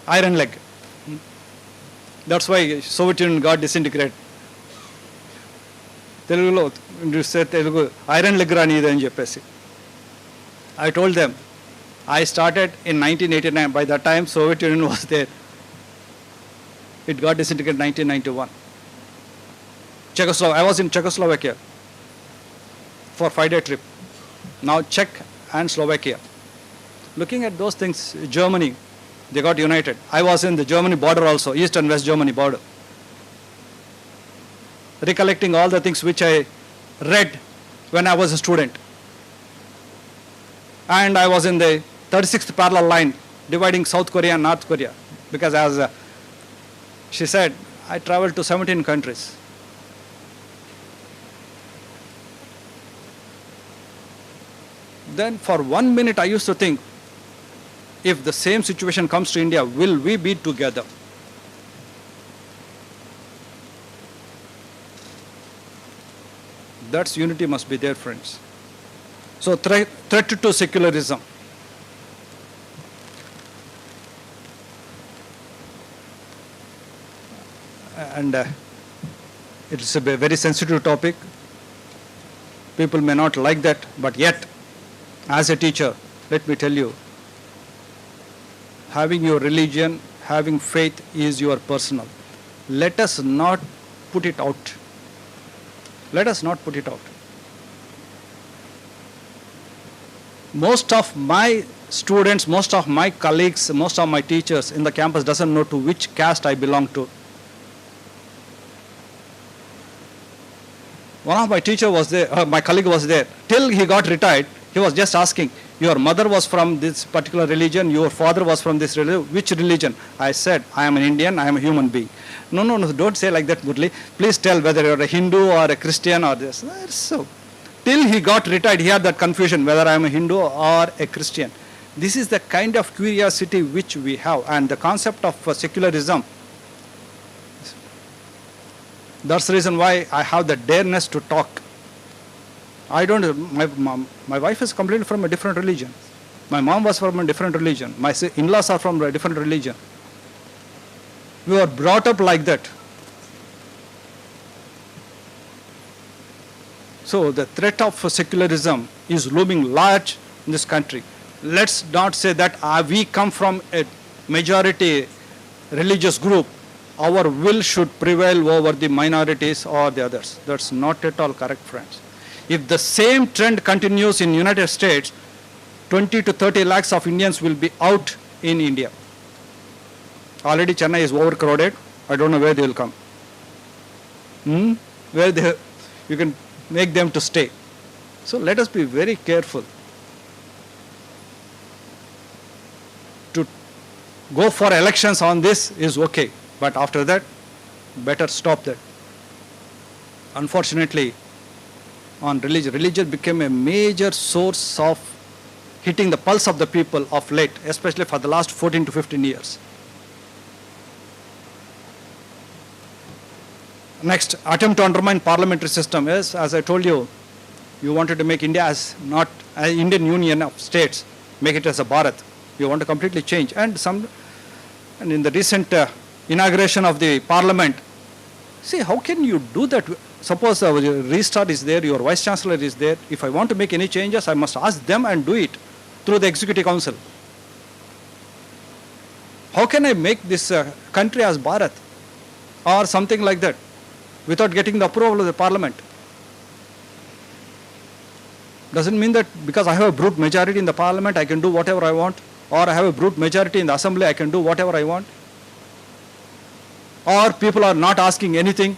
[SPEAKER 9] iron leg. That's why Soviet Union got disintegrated. Telugulo, you say Telugu, iron leg rani ani cheppesi. I told them, I started in 1989. By that time, Soviet Union was there. It got disintegrated in 1991. I was in Czechoslovakia for a 5-day trip. Now Czech and Slovakia. Looking at those things, Germany, they got united. I was in the Germany border also, East and West Germany border. Recollecting all the things which I read when I was a student. And I was in the 36th parallel line dividing South Korea and North Korea. Because as she said, I traveled to 17 countries. Then for 1 minute I used to think, if the same situation comes to India, will we be together? That's unity must be there, friends. So threat to secularism. And it's a very sensitive topic. People may not like that, but yet, as a teacher, let me tell you, having your religion, having faith is your personal. Let us not put it out. Let us not put it out. Most of my students, most of my colleagues, most of my teachers in the campus doesn't know to which caste I belong to. One of my teacher was there, my colleague was there. Till he got retired, he was just asking, your mother was from this particular religion, your father was from this religion, which religion? I said, I am an Indian, I am a human being. No, don't say like that, Murli. Please tell whether you are a Hindu or a Christian or this. So, till he got retired, he had that confusion whether I am a Hindu or a Christian. This is the kind of curiosity which we have, and the concept of secularism. That's the reason why I have the dareness to talk. I don't, my wife is completely from a different religion. My mom was from a different religion. My in-laws are from a different religion. We were brought up like that. So the threat of secularism is looming large in this country. Let's not say that we come from a majority religious group. Our will should prevail over the minorities or the others. That's not at all correct, friends. If the same trend continues in United States, 20 to 30 lakhs of Indians will be out in India. Already Chennai is overcrowded. I don't know where they will come. Where you can make them to stay. So let us be very careful. To go for elections on this is okay, but after that, better stop that. Unfortunately, on religion. Religion became a major source of hitting the pulse of the people of late, especially for the last 14 to 15 years. Next, attempt to undermine parliamentary system is, as I told you, you wanted to make India as not an Indian Union of states, make it as a Bharat. You want to completely change. And in the recent inauguration of the parliament, see, how can you do that? Suppose a registrar is there, your vice chancellor is there. If I want to make any changes, I must ask them and do it through the executive council. How can I make this country as Bharat or something like that without getting the approval of the parliament? Doesn't mean that because I have a brute majority in the parliament, I can do whatever I want, or I have a brute majority in the assembly, I can do whatever I want, or people are not asking anything.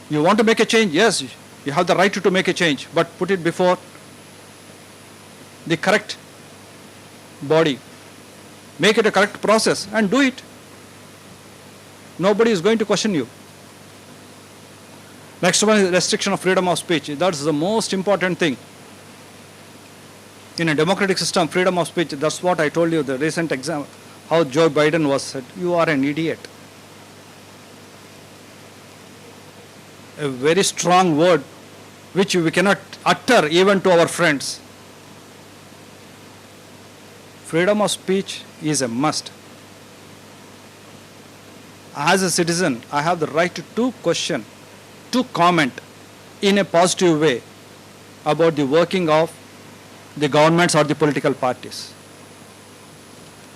[SPEAKER 9] You want to make a change? Yes, you have the right to make a change, but put it before the correct body. Make it a correct process and do it. Nobody is going to question you. Next one is restriction of freedom of speech. That's the most important thing. In a democratic system, freedom of speech, that's what I told you, the recent example, how Joe Biden was said, you are an idiot. A very strong word which we cannot utter even to our friends. Freedom of speech is a must. As a citizen, I have the right to question, to comment in a positive way about the working of the governments or the political parties.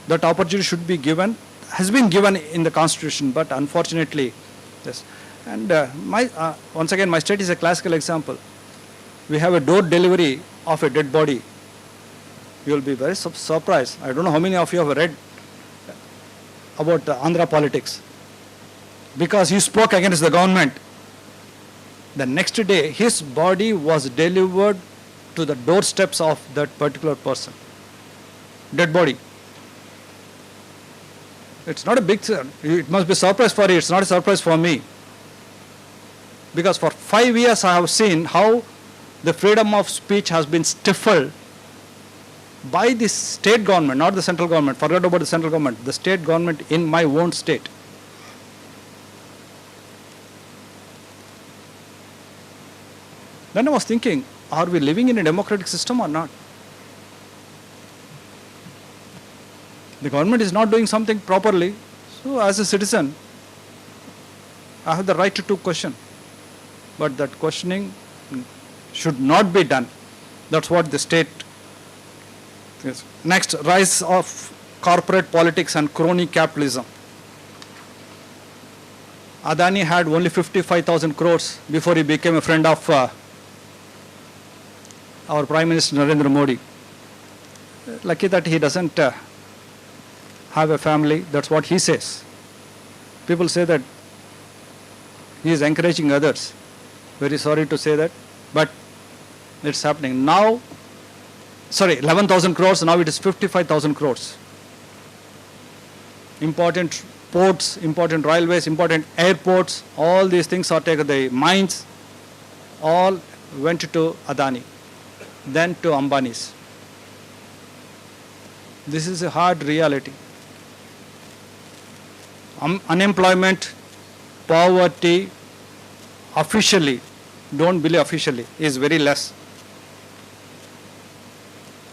[SPEAKER 9] That opportunity should be given, has been given in the constitution, but unfortunately, yes. And once again, my state is a classical example. We have a door delivery of a dead body. You will be very surprised. I don't know how many of you have read about Andhra politics. Because he spoke against the government, the next day his body was delivered to the doorsteps of that particular person. Dead body. It's not a big, it must be a surprise for you, it's not a surprise for me. Because for 5 years I have seen how the freedom of speech has been stifled by the state government, not the central government. Forget about the central government, the state government in my own state. Then I was thinking, are we living in a democratic system or not? The government is not doing something properly, so as a citizen, I have the right to question. But that questioning should not be done. That's what the state is. Next, rise of corporate politics and crony capitalism. Adani had only 55,000 crores before he became a friend of our Prime Minister Narendra Modi. Lucky that he doesn't have a family, that's what he says. People say that he is encouraging others. Very sorry to say that, but it's happening. Now, 11,000 crores, now it is 55,000 crores. Important ports, important railways, important airports, all these things are taken, the mines, all went to Adani, then to Ambani's. This is a hard reality. Unemployment, poverty, officially, don't believe officially, is very less.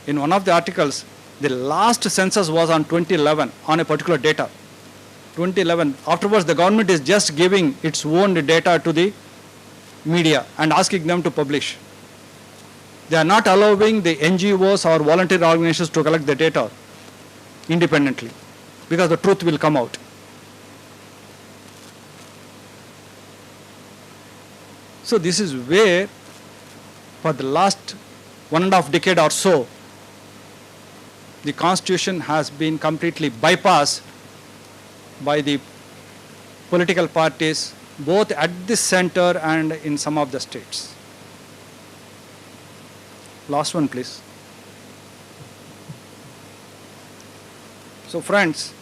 [SPEAKER 9] In one of the articles, the last census was on 2011 on a particular data. 2011. Afterwards, the government is just giving its own data to the media and asking them to publish. They are not allowing the NGOs or voluntary organizations to collect the data independently because the truth will come out. So this is where for the last 1.5 decade or so, the constitution has been completely bypassed by the political parties, both at the center and in some of the states. Last one, please. So friends,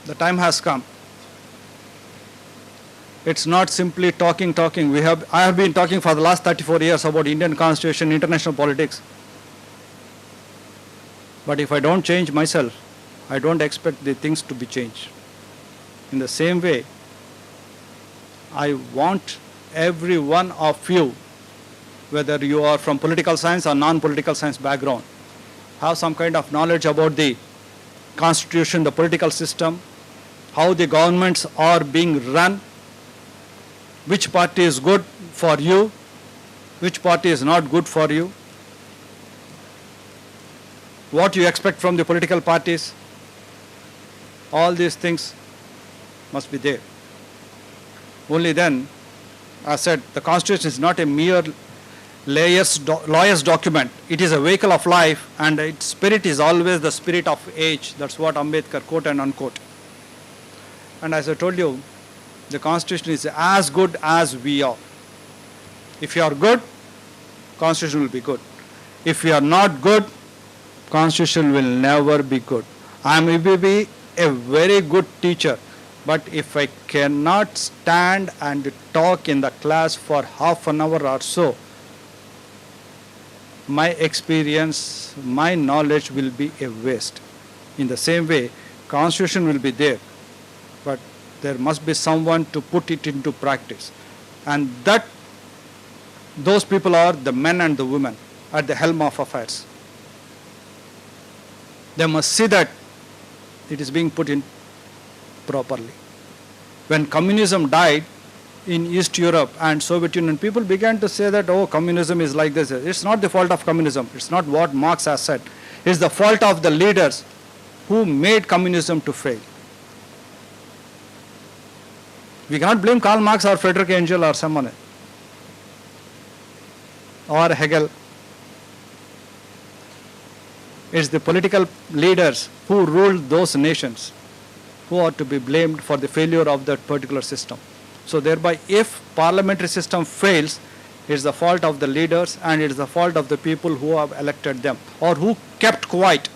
[SPEAKER 9] the time has come. It's not simply talking. I have been talking for the last 34 years about Indian Constitution, international politics. But if I don't change myself, I don't expect the things to be changed. In the same way, I want every one of you, whether you are from political science or non-political science background, have some kind of knowledge about the constitution, the political system, how the governments are being run, which party is good for you, which party is not good for you, what you expect from the political parties. All these things must be there. Only then, as said, the Constitution is not a mere lawyer's document. It is a vehicle of life, and its spirit is always the spirit of age. That's what Ambedkar quote and unquote. And as I told you, the Constitution is as good as we are. If you are good, Constitution will be good. If you are not good, Constitution will never be good. I may be a very good teacher, but if I cannot stand and talk in the class for half an hour or so, my experience, my knowledge will be a waste. In the same way, Constitution will be there, but there must be someone to put it into practice. And those people are the men and the women at the helm of affairs. They must see that it is being put in properly. When communism died in East Europe and Soviet Union, people began to say that, oh, communism is like this. It's not the fault of communism. It's not what Marx has said. It's the fault of the leaders who made communism to fail. We cannot blame Karl Marx or Friedrich Engels or someone or Hegel. It's the political leaders who ruled those nations who are to be blamed for the failure of that particular system. So thereby, if parliamentary system fails, it's the fault of the leaders and it's the fault of the people who have elected them or who kept quiet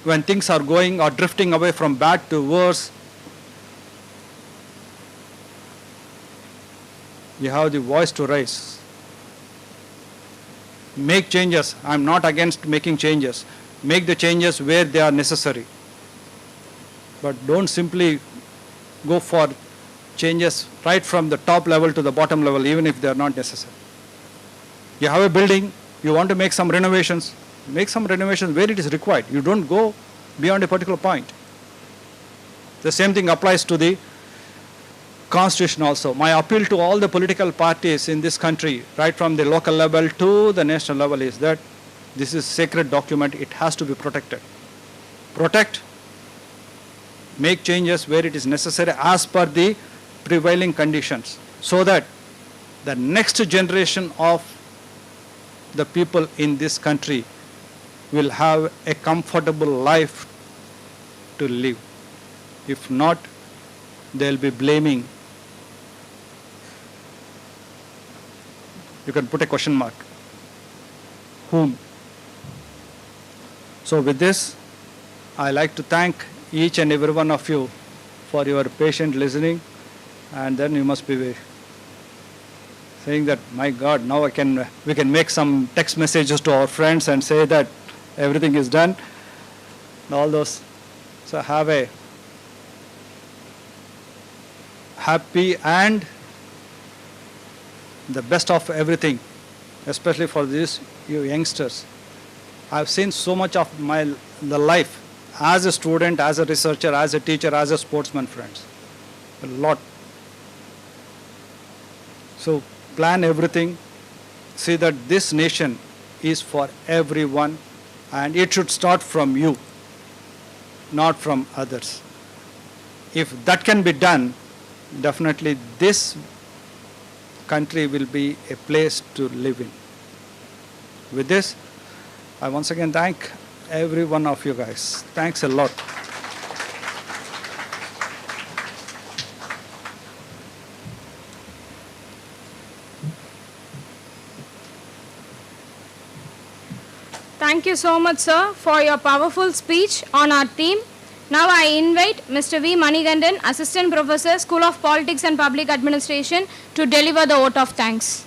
[SPEAKER 9] when things are going or drifting away from bad to worse. You have the voice to raise. Make changes. I'm not against making changes. Make the changes where they are necessary. But don't simply go for changes right from the top level to the bottom level, even if they are not necessary. You have a building, you want to make some renovations where it is required. You don't go beyond a particular point. The same thing applies to the Constitution also. My appeal to all the political parties in this country, right from the local level to the national level, is that this is a sacred document. It has to be protected. Protect, make changes where it is necessary as per the prevailing conditions, so that the next generation of the people in this country will have a comfortable life to live. If not, they'll be blaming. You can put a question mark. Whom? So with this, I like to thank each and every one of you for your patient listening. And then you must be saying that, my God, now we can make some text messages to our friends and say that everything is done. All those. So have a happy and the best of everything, especially for these you youngsters. I've seen so much of the life as a student, as a researcher, as a teacher, as a sportsman, friends. A lot. So plan everything. See that this nation is for everyone, and it should start from you, not from others. If that can be done, definitely this country will be a place to live in. With this, I once again thank every one of you guys. Thanks a lot.
[SPEAKER 1] Thank you so much, sir, for your powerful speech on our theme, Now I invite Mr. V. Manigandan, Assistant Professor, School of Politics and Public Administration, to deliver the vote of thanks.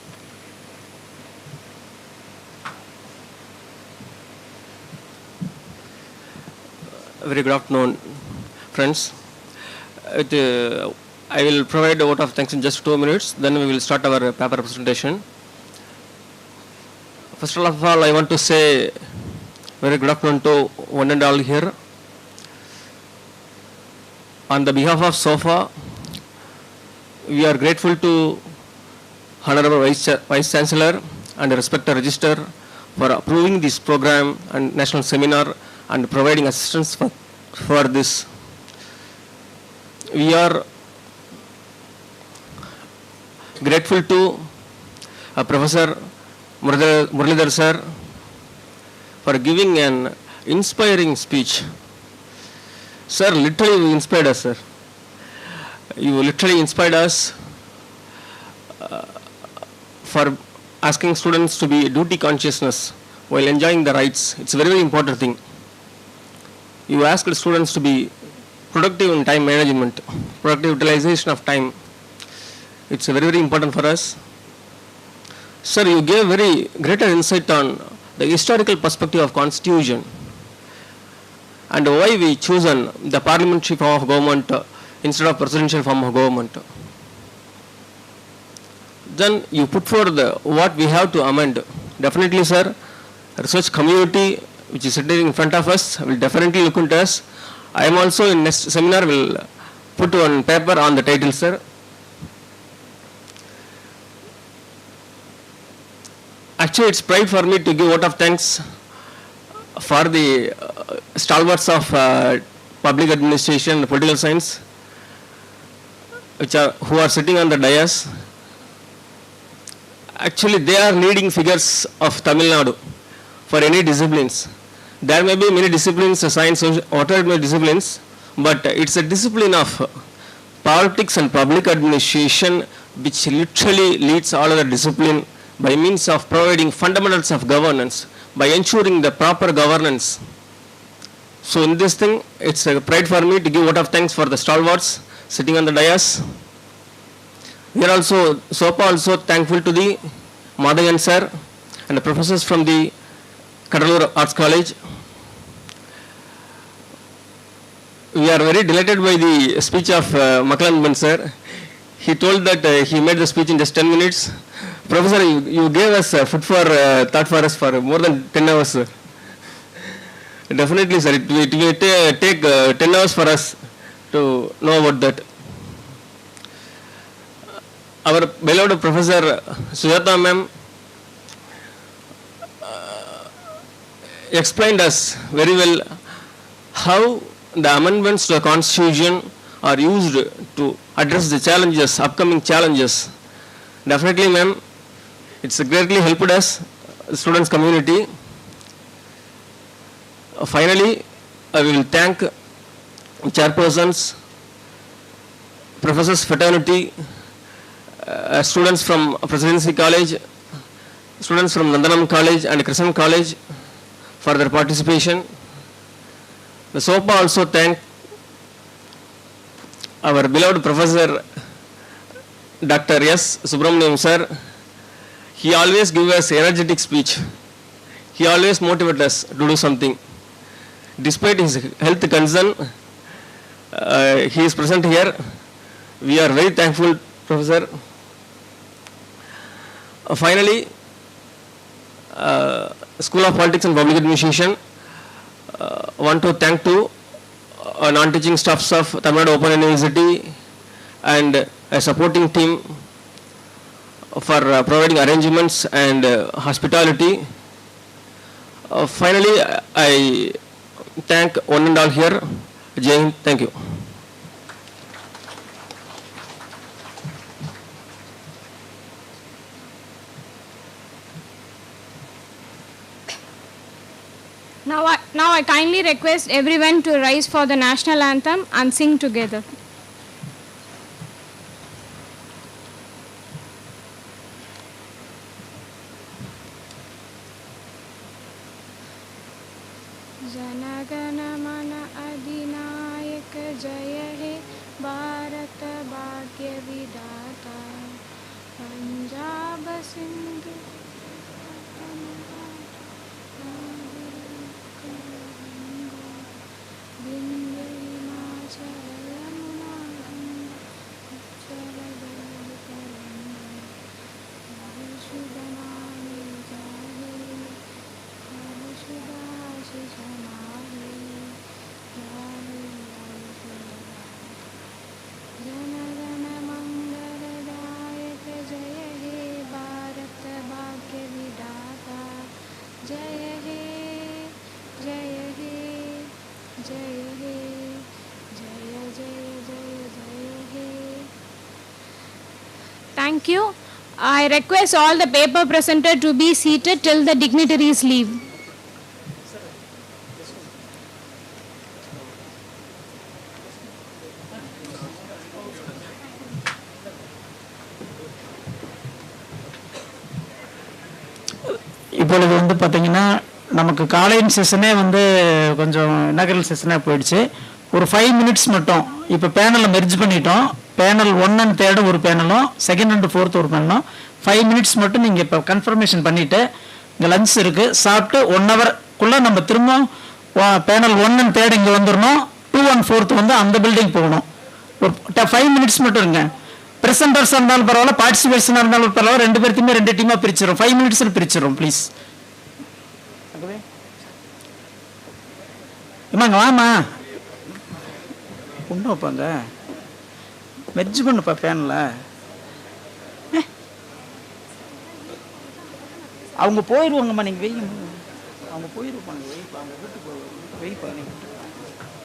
[SPEAKER 10] Very good afternoon, friends. I will provide a vote of thanks in just 2 minutes, then we will start our paper presentation. First of all, I want to say very good afternoon to one and all here. On the behalf of SOFA, we are grateful to Honorable Vice Chancellor and Respected Register for approving this program and national seminar and providing assistance for this. We are grateful to Professor Muralidhar sir for giving an inspiring speech. Sir, literally you inspired us, sir. You literally inspired us for asking students to be duty consciousness while enjoying the rights. It's a very, very important thing. You asked students to be productive in time management, productive utilization of time. It's very, very important for us. Sir, you gave very greater insight on the historical perspective of Constitution and why we chosen the parliamentary form of government instead of presidential form of government. Then you put forth what we have to amend. Definitely, sir, research community which is sitting in front of us will definitely look into us. I am also in next seminar will put one paper on the title, sir. Actually, it's pride for me to give vote of thanks for the stalwarts of public administration and political science, who are sitting on the dais. Actually, they are leading figures of Tamil Nadu for any disciplines. There may be many disciplines, science, whatever disciplines, but it's a discipline of politics and public administration which literally leads all other discipline by means of providing fundamentals of governance, by ensuring the proper governance. So in this thing, it's a pride for me to give vote of thanks for the stalwarts sitting on the dais. We are also, SOPA also thankful to the Madhayan sir and the professors from the Kadalur Arts College. We are very delighted by the speech of Makalanban sir. He told that he made the speech in just 10 minutes. Professor, you gave us food for thought for us for more than 10 hours, sir. Definitely, sir. It will take 10 hours for us to know about that. Our beloved Professor Sujata ma'am explained us very well how the amendments to the Constitution are used to address the challenges, upcoming challenges. Definitely, ma'am, it's greatly helped us, students community. Finally, I will thank chairpersons, professors fraternity, students from Presidency College, students from Nandanam College and Crescent College for their participation. The SOPA also thank our beloved Professor Dr. S. Subramaniam sir. He always gives us energetic speech. He always motivates us to do something. Despite his health concern, he is present here. We are very thankful, Professor. Finally, School of Politics and Public Administration want to thank to non-teaching staffs of Tamil Nadu Open University and a supporting team for providing arrangements and hospitality. Finally, I thank one and all here. Jai Hind. Thank you.
[SPEAKER 1] Now I kindly request everyone to rise for the national anthem and sing together. Jana Gana Mana Adinayaka Bharat भाग्य विधाता पंजाब सिंधु विंध्य हिमाचल यमुना उच्चल शुभ नामे जाहे शुभ आशीष हमारे जन गण मंगलदायक जय हे भारत भाग्य विधाता जय हे जय हे जय हे जय जय जय जय हे. Thank you. I request all the paper presenter to be seated till the dignitaries leave.
[SPEAKER 3] இப்பொழுது வந்து பார்த்தீங்கன்னா நமக்கு காலையின் செஷனே வந்து கொஞ்சம் இனாகரல் செஷனாக போயிடுச்சு. ஒரு 5 மினிட்ஸ் மட்டும் இப்போ பேனலை மெர்ஜ் பண்ணிட்டோம். பேனல் 1 and 3 ஒரு பேனலும், 2nd and 4th ஒரு பேனலும். 5 மினிட்ஸ் மட்டும் நீங்கள் இப்போ கன்ஃபர்மேஷன் பண்ணிவிட்டு இங்கே லஞ்ச் இருக்குது, சாப்பிட்டு 1 ஹவர்க்குள்ளே நம்ம திரும்ப பேனல் 1 and 3 இங்கே வந்துடணும். 2 and 4th வந்து அந்த பில்டிங் போகணும். ஒரு 5 மினிட்ஸ் மட்டும் இருங்க. ப்ரெசென்டர்ஸாக இருந்தாலும் பரவாயில்ல, பார்ட்டிசிபேஷனாக இருந்தாலும் பரவாயில்ல, 2 பேர்த்தையுமே 2 டீமாக பிரிச்சிடும். 5 மினிட்ஸில் பிரிச்சிடும் ப்ளீஸ். இம்மாங்க வாமா பொண்ணு வைப்பாங்க மெர்ஜ் பண்ணுப்பா ஃபேனில். அவங்க போயிடுவாங்கம்மா, நீங்கள் வெய்யுங்க. அவங்க போயிடுவாங்க, வெய்ப்பா, அவங்க வீட்டுக்கு வெய்ப்பா நீங்கள்.